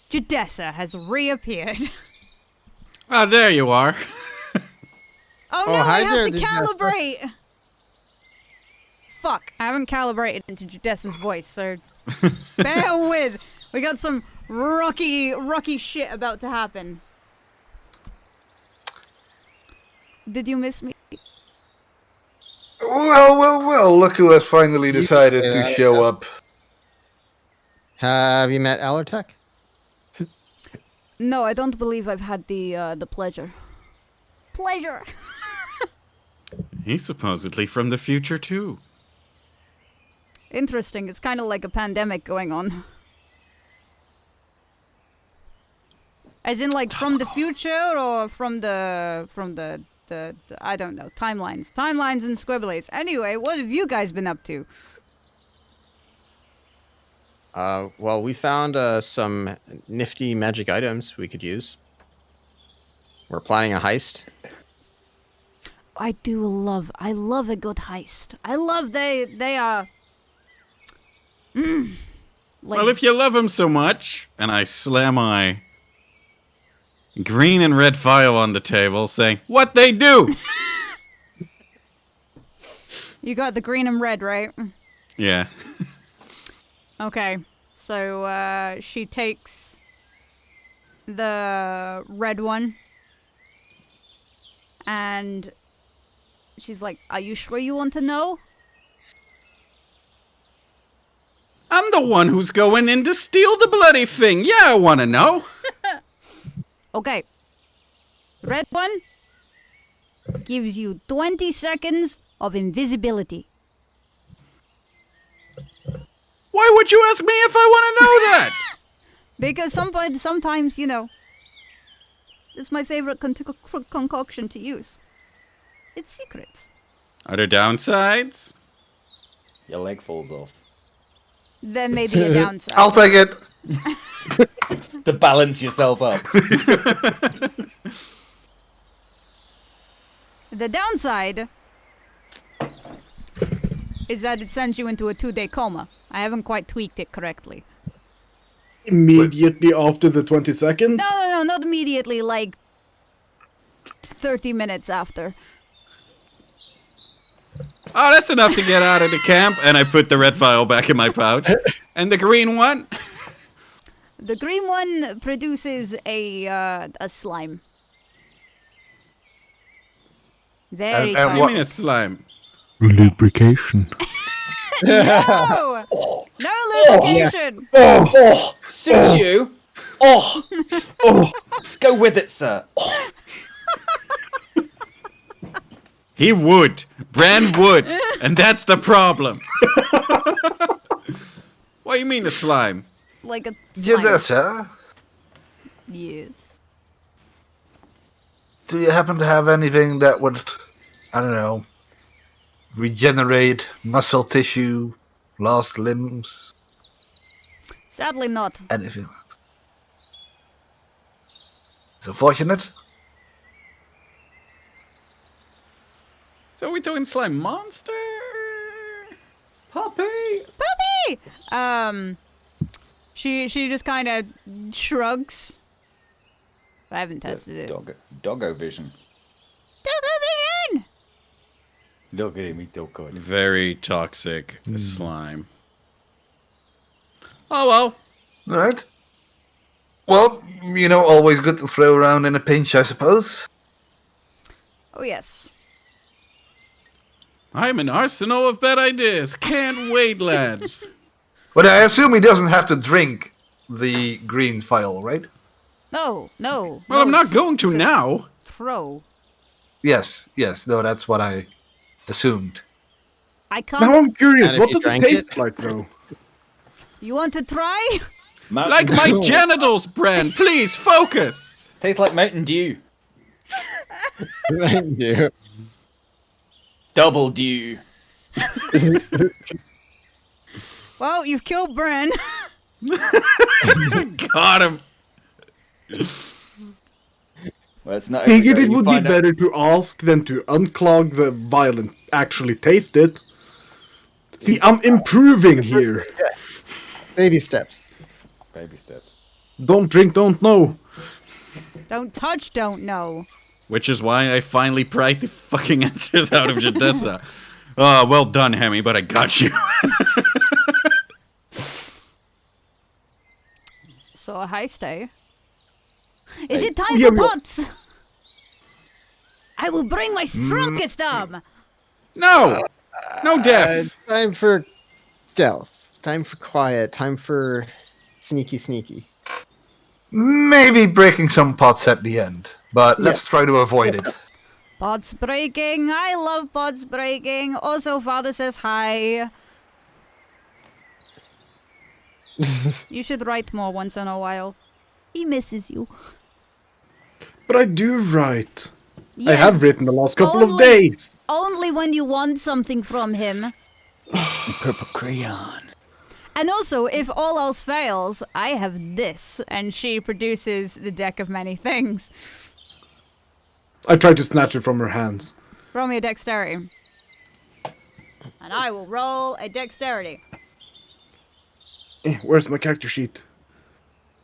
Jadessa has reappeared. Ah, there you are. Oh no, I hi have there, to Jadessa. calibrate! Fuck, I haven't calibrated into Jadessa's voice, so bear with. We got some rocky shit about to happen. Did you miss me? Well, look who has finally decided to show up. Have you met Allertech? No, I don't believe I've had the pleasure. Pleasure! He's supposedly from the future, too. Interesting. It's kind of like a pandemic going on. As in, like, from the future or from the I don't know, timelines and squibblies. Anyway, what have you guys been up to? Well, we found some nifty magic items we could use. We're planning a heist. I love a good heist. I love they are. Like, Well, if you love him so much, and I slam my green and red file on the table, saying, "What they do?" you got the green and red, right? Yeah. Okay, so she takes the red one, and she's like, "Are you sure you want to know?" I'm the one who's going in to steal the bloody thing. Yeah, I want to know. Okay. Red one gives you 20 seconds of invisibility. Why would you ask me if I want to know that? Because sometimes, you know, it's my favorite concoction to use. It's secrets. Are there downsides? Your leg falls off. There may be a downside. I'll take it. To balance yourself up. The downside is that it sends you into a 2-day coma. I haven't quite tweaked it correctly. Immediately after the 20 seconds? No, not immediately, like 30 minutes after. Oh, that's enough to get out of the camp. And I put the red file back in my pouch. And the green one? The green one produces a slime. Very And What do you mean a toxic. slime? Lubrication. No! No lubrication! Oh, suits you. Oh, go with it, sir. He would. Bran would. And that's the problem. What do you mean a slime? Like a Yeah, slime. that's sir. Yes. Do you happen to have anything that would, I don't know, regenerate muscle tissue, lost limbs, Sadly not. anything? It's unfortunate. So we talking slime monster? Puppy. Puppy! She just kind of shrugs. I haven't tested it. Doggo vision. Doggo vision! Look at him, he still good. Very toxic slime. Oh well. All right. Well, you know, always good to throw around in a pinch, I suppose. Oh, yes. I'm an arsenal of bad ideas. Can't wait, lads. But I assume he doesn't have to drink the green file, right? No. Well, no, I'm not it's going to now. Throw. Yes. No, that's what I assumed. I can't. Now I'm curious, And if what you does it drank taste it? like, though? You want to try? Like my genitals, Bran. Please focus. Tastes like Mountain Dew. Yeah. Double Dew. Well, you've killed Bren. Got him. Well, it's not. every Figured day it you would be find out- better to ask than to unclog the vial and actually taste it. See, I'm improving here. Baby steps. Baby steps. Don't drink, don't know. Don't touch, don't know. Which is why I finally pried the fucking answers out of Jadessa. Oh, well done, Hemi, but I got you. So a heist, eh? Is it time yeah, for we- pots? I will bring my strongest arm. No! No death. Time for stealth. Time for quiet. Time for sneaky. Maybe breaking some pots at the end, but let's try to avoid it. Pots breaking. I love pots breaking. Also, Father says hi. You should write more once in a while. He misses you. But I do write. I Yes, have written the last couple of only- days. only when you want something from him. Purple crayon. And also, if all else fails, I have this, and she produces the deck of many things. I tried to snatch it from her hands. Roll me a dexterity. And I will roll a dexterity. Where's my character sheet?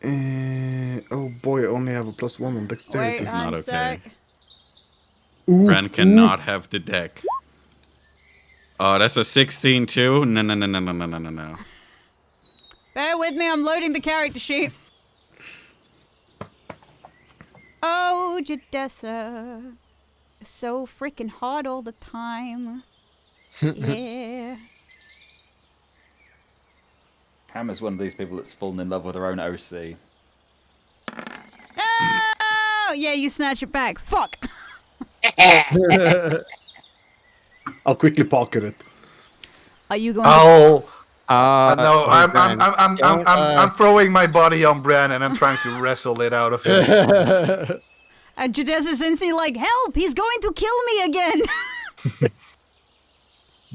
Oh boy, I only have a +1 on dexterity. Wait, is not one okay. sec. Ooh, Bran cannot have the deck. Oh, that's a 16 too? No. Bear with me, I'm loading the character sheet. Oh, Jadessa. So freaking hard all the time. Yeah. Hammer's one of these people that's fallen in love with her own OC. Oh, yeah, you snatch it back. Fuck. I'll quickly pocket it. Are you going to... No, Bran, don't, I'm throwing my body on Bran and I'm trying to wrestle it out of him. And Jadessa's instantly like, help, he's going to kill me again.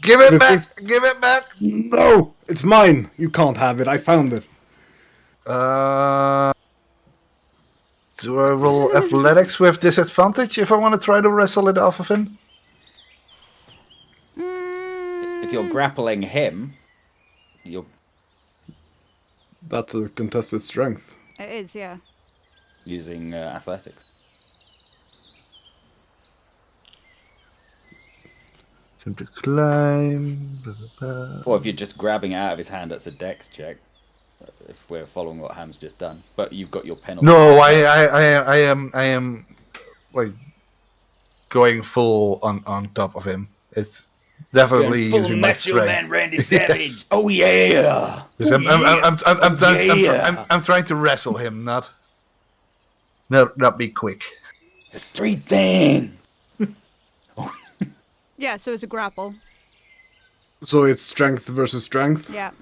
Give it This back! is- Give it back! No! It's mine! You can't have it, I found it. Do I roll athletics with disadvantage if I want to try to wrestle it off of him? If you're grappling him, you're That's a contested strength. It is, yeah. using athletics. Time to climb. Blah, blah, blah. Or if you're just grabbing it out of his hand, that's a dex check. If we're following what Ham's just done, but you've got your penalty. No, I am like going full on top of him. It's definitely using my strength. Randy Savage. Oh yeah. Yes, I'm trying to wrestle him, not be quick. Three thing. Yeah, so it's a grapple. So it's strength versus strength? Yeah.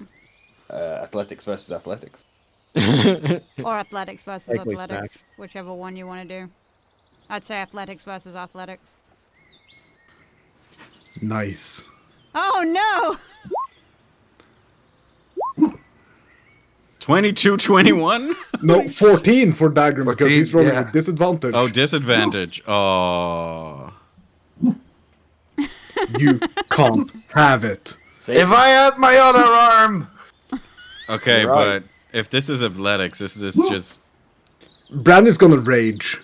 Athletics versus athletics. Or athletics versus Likely athletics. facts. Whichever one you want to do. I'd say athletics versus athletics. Nice. Oh no! 22-21? No, 14 for Dagren because 14, he's rolling yeah. with disadvantage. Oh, disadvantage. Oh. You can't have it. See? If I had my other arm, Okay, You're right. but if this is athletics, this is just... Bran is gonna rage.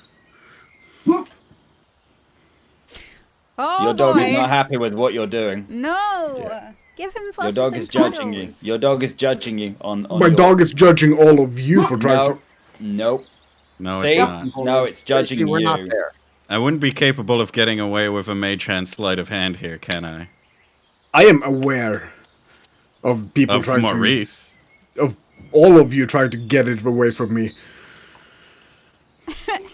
Oh Your dog boy! is not happy with what you're doing. No! Give him Your fusses dog and is judging you. cuddles. Your dog is judging you on My your... dog is judging all of you for trying No, to. nope. No, See? it's not. No, it's judging See, we're you. not there. I wouldn't be capable of getting away with a mage hand sleight of hand here, can I? I am aware of people Of trying Maurice. to. Of all of you trying to get it away from me.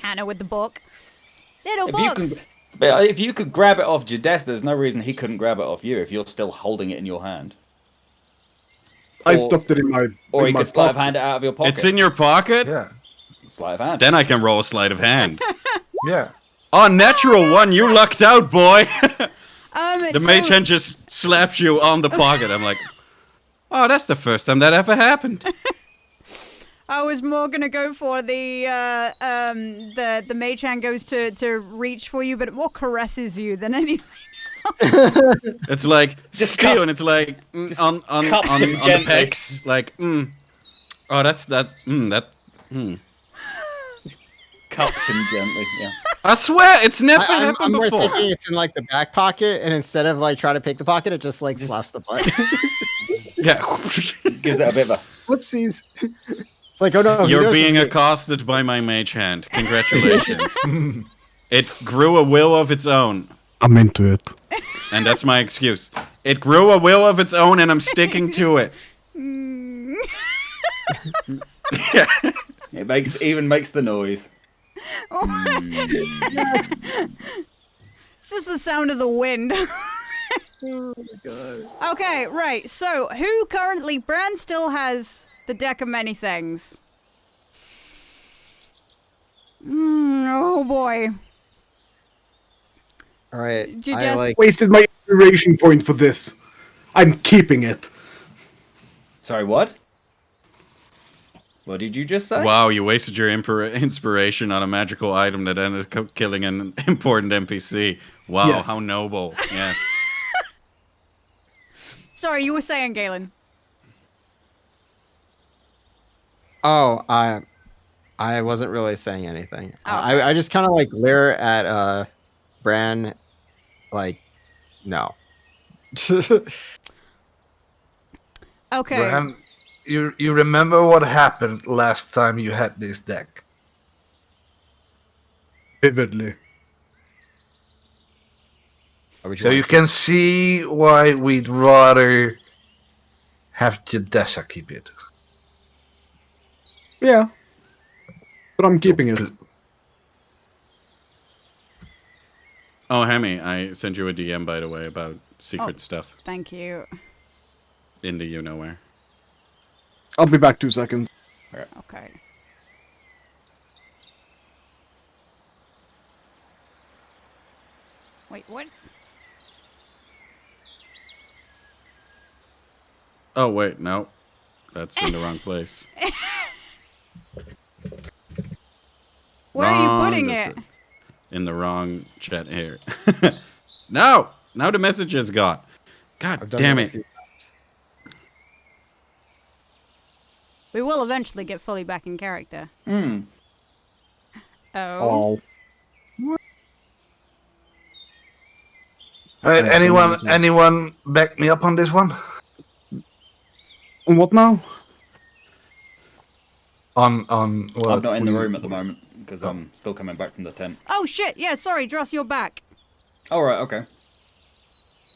Hannah with the book. Little If you books! can, but if you could grab it off Jadess, there's no reason he couldn't grab it off you if you're still holding it in your hand. I Or- stuffed it in my. Or in he my could sleight of pocket. hand it out of your pocket. It's in your pocket? yeah, Sleight of hand. Then I can roll a sleight of hand. yeah. Oh, natural one, you lucked out, boy! The So- mage hand just slaps you on the pocket. I'm like, oh, that's the first time that ever happened. I was more gonna go for the mage hand goes to reach for you, but it more caresses you than anything. It's like Just steel, cup- and it's like just on cups him the gently. pecs, like Oh, that's that. Cups him gently, yeah. I swear, it's never I'm happened more before. thinking it's in like the back pocket, and instead of like trying to pick the pocket, it just like slaps the butt. Yeah, Gives it a bit of a... Whoopsies. It's like, oh no, he you're knows being it's me. accosted by my mage hand. Congratulations. It grew a will of its own, I'm into it. and that's my excuse. It grew a will of its own, and I'm sticking to it. Mm. It makes the noise. It's just the sound of the wind. Oh my god. Okay, right. So, who currently... Bran still has the deck of many things. Oh boy. Alright, Did you I just- like... Wasted my inspiration point for this. I'm keeping it. Sorry, what? What did you just say? Wow, you wasted your inspiration on a magical item that ended up killing an important NPC. Wow, Yes. how noble. Yeah. Sorry, you were saying, Galen. Oh, I wasn't really saying anything. Oh, I just kind of like leer at Bran, like, no. Okay. Bran, you remember what happened last time you had this deck? Vividly. So you can see why we'd rather have Jadessa keep it. Yeah. But I'm keeping it. Oh, Hemi, I sent you a DM, by the way, about secret stuff Thank you. in the you-know-where. I'll be back 2 seconds. Okay. Wait, what? Oh, wait, no. That's in the wrong place. Where are you Wrong, putting this it? is in the wrong chat here. No! Now the message is gone. God damn it. We will eventually get fully back in character. Hmm. Oh. Alright, anyone back me up on this one? On what now? On what? I'm not in the room at the moment because I'm still coming back from the tent. Oh shit, yeah, sorry, Dross, you're back. All right, okay.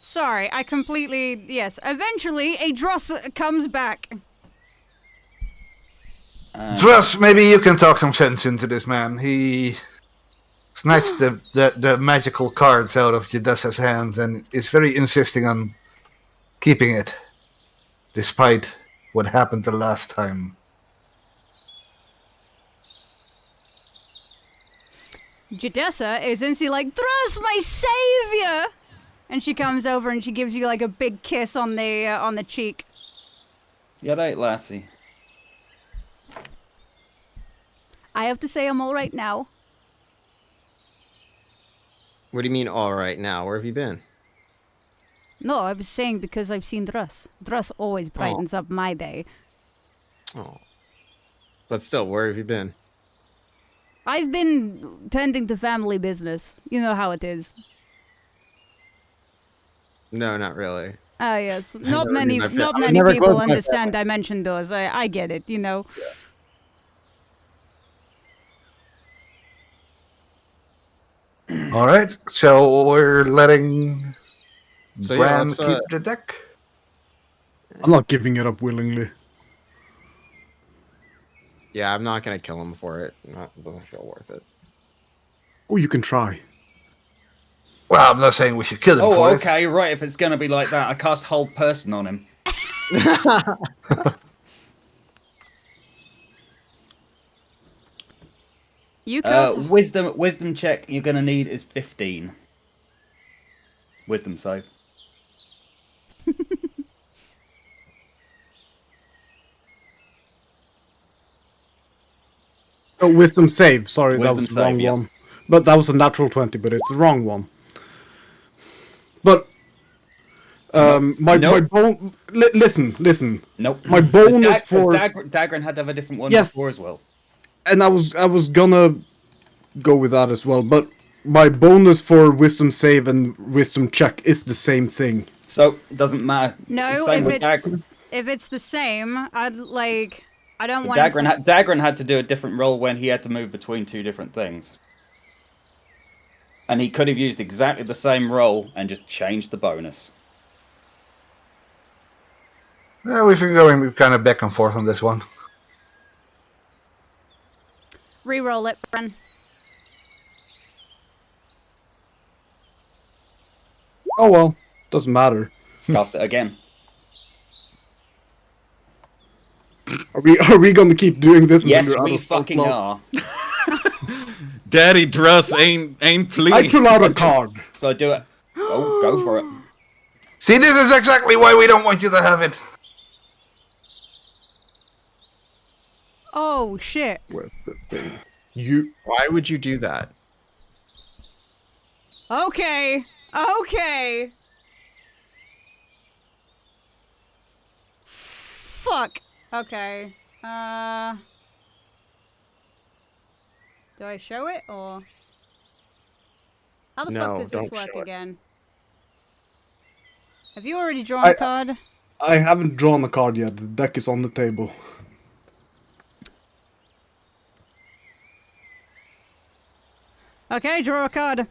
Sorry, I completely... Yes, eventually a Dross comes back. Thrust, maybe you can talk some sense into this man. He snatched the magical cards out of Jadessa's hands and is very insisting on keeping it, despite what happened the last time. Jadessa is instantly like, Dross, my savior! And she comes over and she gives you like a big kiss on the cheek. Yeah, right, lassie. I have to say I'm alright now. What do you mean all right now? Where have you been? No, I was saying because I've seen Dross. Dross always brightens up my day. Oh. But still, where have you been? I've been tending to family business. You know how it is. No, not really. Ah, yes. Not never many, knew my fa- not I was many never people close to my understand dimension doors. I get it, you know. Alright, so we're letting So, yeah, Bran let's, keep the deck? I'm not giving it up willingly. Yeah, I'm not gonna kill him for it. Doesn't feel worth it. Oh, you can try. Well, I'm not saying we should kill him Oh, for okay, right. If it's gonna be like that, I cast Hold Person on him. You cast... Wisdom check you're gonna need is 15. Wisdom save. Oh, wisdom save. Sorry, Wisdom that was the save, wrong yeah. one. But that was a natural 20, but it's the wrong one. But my bone. Listen. Nope. My bonus for Dagren had to have a different one Yes. before as well. and I was gonna go with that as well, but my bonus for wisdom save and wisdom check is the same thing. So it doesn't matter. No, Same if with it's Dagren. if it's the same, I'd like... I don't want... Dagren had to do a different roll when he had to move between two different things. And he could have used exactly the same roll and just changed the bonus. We've been going kind of back and forth on this one. Reroll it, Bren. Oh well, doesn't matter. Cast it again. Are we going to keep doing this Yes, until we're out we of spell fucking slot? are. Daddy Druss ain't I pleased. pull out a card. Gotta do it. Oh, go for it. See, this is exactly why we don't want you to have it. Oh, shit. Where's the thing? You. Why would you do that? Okay. Okay. Fuck. Okay. Do I show it or? How the fuck No, does this don't work show it. again? Have you already drawn a card? I haven't drawn a card yet. The deck is on the table. Okay, draw a card.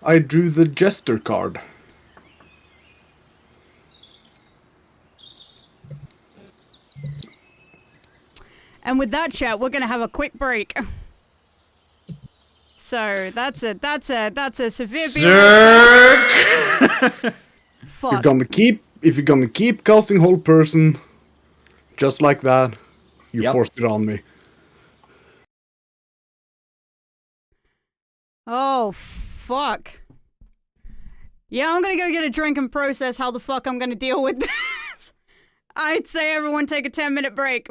I drew the Jester card. And with that, chat, we're gonna have a quick break. So that's a severe Zerk! Fuck. If you're gonna keep casting Whole Person, just like that, you Yep. forced it on me. Oh, fuck. Yeah, I'm gonna go get a drink and process how the fuck I'm gonna deal with this. I'd say everyone take a 10-minute break.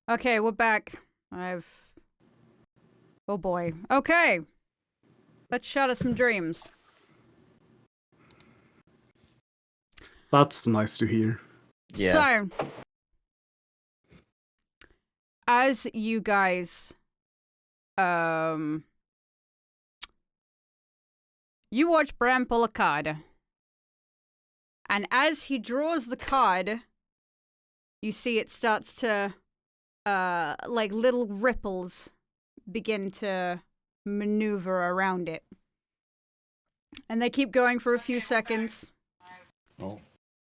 Okay, we're back. Oh boy. Okay. Let's shatter some dreams. That's nice to hear. Yeah. So, as you guys, you watch Bram pull a card. And as he draws the card, you see it starts to, like little ripples begin to maneuver around it. And they keep going for a few seconds. Oh.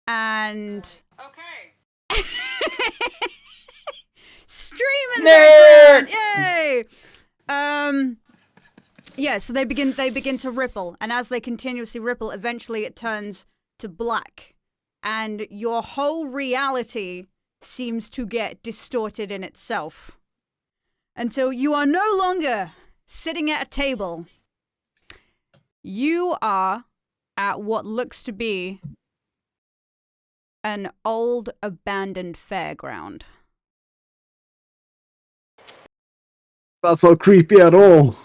And... Okay. Stream in the background! Yay! Yeah, so they begin to ripple, and as they continuously ripple, eventually it turns to black. And your whole reality seems to get distorted in itself. Until you are no longer sitting at a table. You are at what looks to be an old abandoned fairground. That's not creepy at all.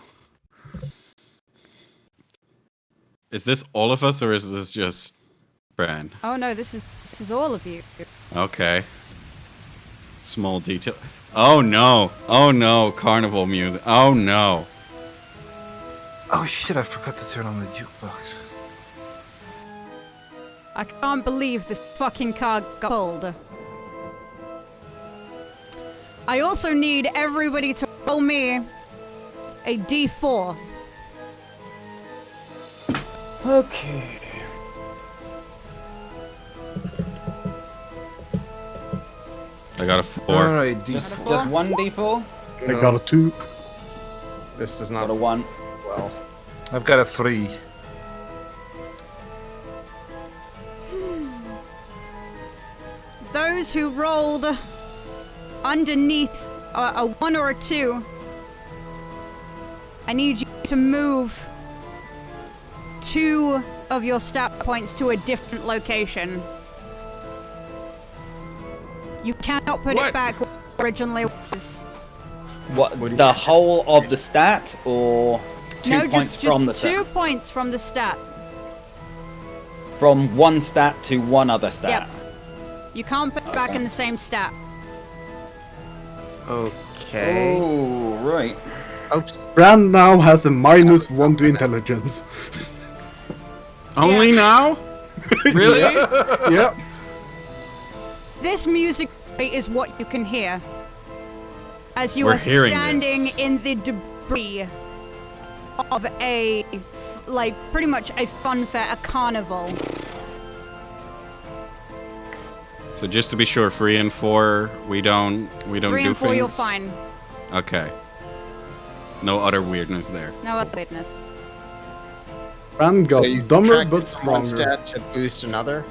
Is this all of us, or is this just Bran? Oh no, this is all of you. Okay. Small detail. Oh no! Oh no! Carnival music. Oh no! Oh shit, I forgot to turn on the jukebox. I can't believe this fucking card got pulled. I also need everybody to roll me a D4. Okay. I got a 4. Alright, Just four? one D4? I got a 2. This does Got not a 1. well. I've got a 3. Those who rolled underneath a 1 or a 2, I need you to move 2 of your stat points to a different location. You cannot put What? it back where it originally was. What, What do you- the whole of the stat, or 2 No, points just from the 2 stat? points from the stat. From one stat to one other stat? Yep. You can't put it back in the same stat. Okay. Oh, right. Oops. Bran now has a -1 to intelligence. Only now? Really? Yep. This music is what you can hear as you We're are hearing standing this. in the debris of a, like, pretty much a fun fair, a carnival. So just to be sure, 3 and 4, we don't 3 do and 4, you're things? fine. Okay. No other weirdness there. No other witness. Bran got So you dumber subtracted but from one stronger. stat to boost another?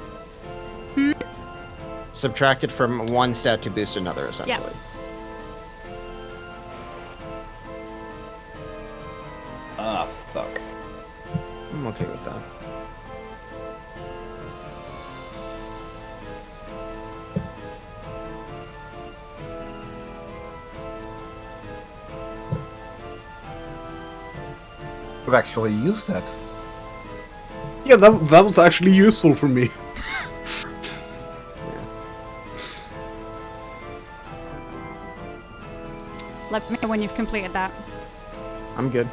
Subtracted from one stat to boost another, essentially. Ah, fuck. I'm okay with that. I've actually used that. Yeah, that was actually useful for me. Let me know when you've completed that. I'm good.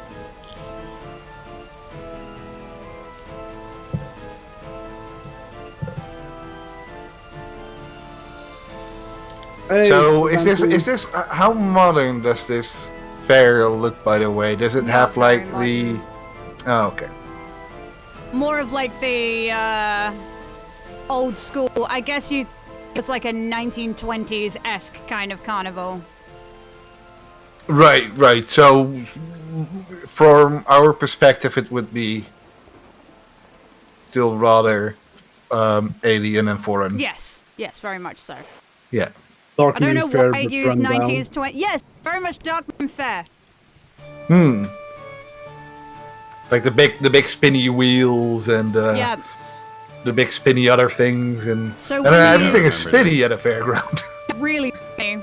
Hey, So is Samantha. this how modern does this fair look, by the way? Does it Not have like very the Oh, okay. More of like the old school. I guess it's like a 1920s-esque kind of carnival. Right. So from our perspective it would be still rather alien and foreign. Yes, very much so. Yeah. Dark I don't Moon know Fair, why I but used run down. 19s, 20s. Yes, very much dark and fair. Like the big spinny wheels and Yeah. the big spinny other things and So and when you- everything is Remember spinny this. at a fairground. Really funny.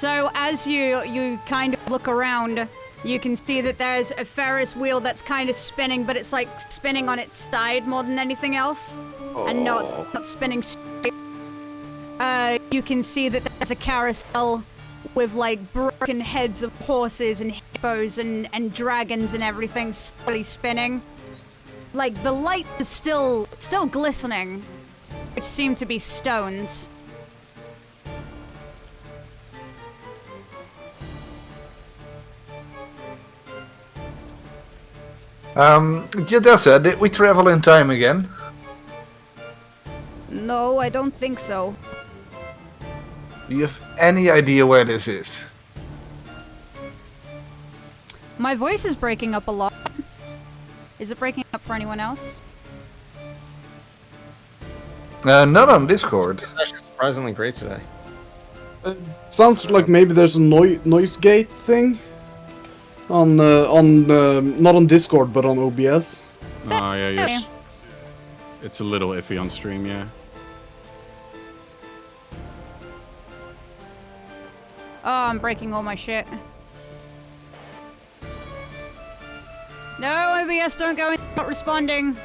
So as you kind of look around, you can see that there's a Ferris wheel that's kind of spinning, but it's like spinning on its side more than anything else, and not spinning straight. You can see that there's a carousel with like broken heads of horses and hippos and dragons and everything slowly spinning. Like the light is still glistening, which seem to be stones. Jadessa, did we travel in time again? No, I don't think so. Do you have any idea where this is? My voice is breaking up a lot. Is it breaking up for anyone else? Not on Discord. It's actually surprisingly great today. Sounds like maybe there's a noise gate thing on not on Discord but on OBS. Oh yeah, yes. It's a little iffy on stream, yeah. Oh, I'm breaking all my shit. No, OBS, don't go in. Not responding.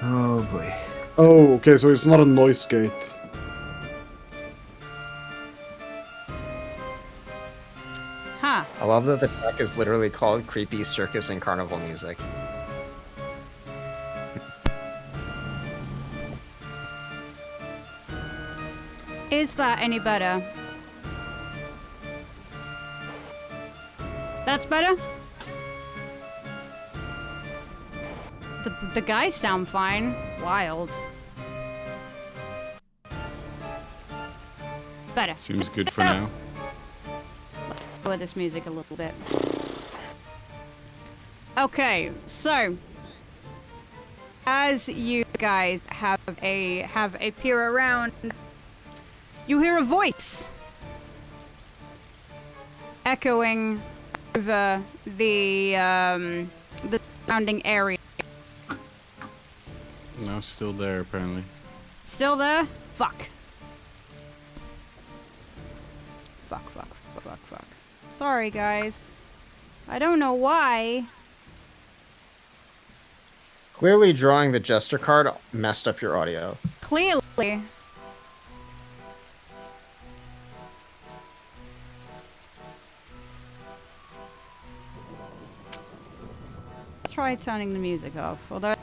Oh boy. Oh, okay, so it's not a noise gate. Huh. I love that the track is literally called Creepy Circus and Carnival Music. Is that any better? That's better? The guys sound fine. Wild. Better. Seems good for now. Lower this music a little bit. Okay, so as you guys have a peer around, you hear a voice echoing over the surrounding area. No, still there apparently. Still there? Fuck. Fuck. Sorry, guys. I don't know why. Clearly drawing the Jester card messed up your audio. Clearly. Let's try turning the music off. Although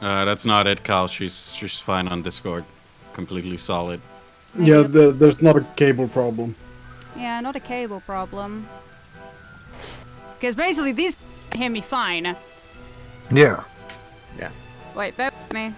That's not it, Kyle. She's fine on Discord. Completely solid. Yeah, there's not a cable problem. yeah, not a cable problem. Because basically these can hear me fine. Yeah. Yeah. Wait, bear with me.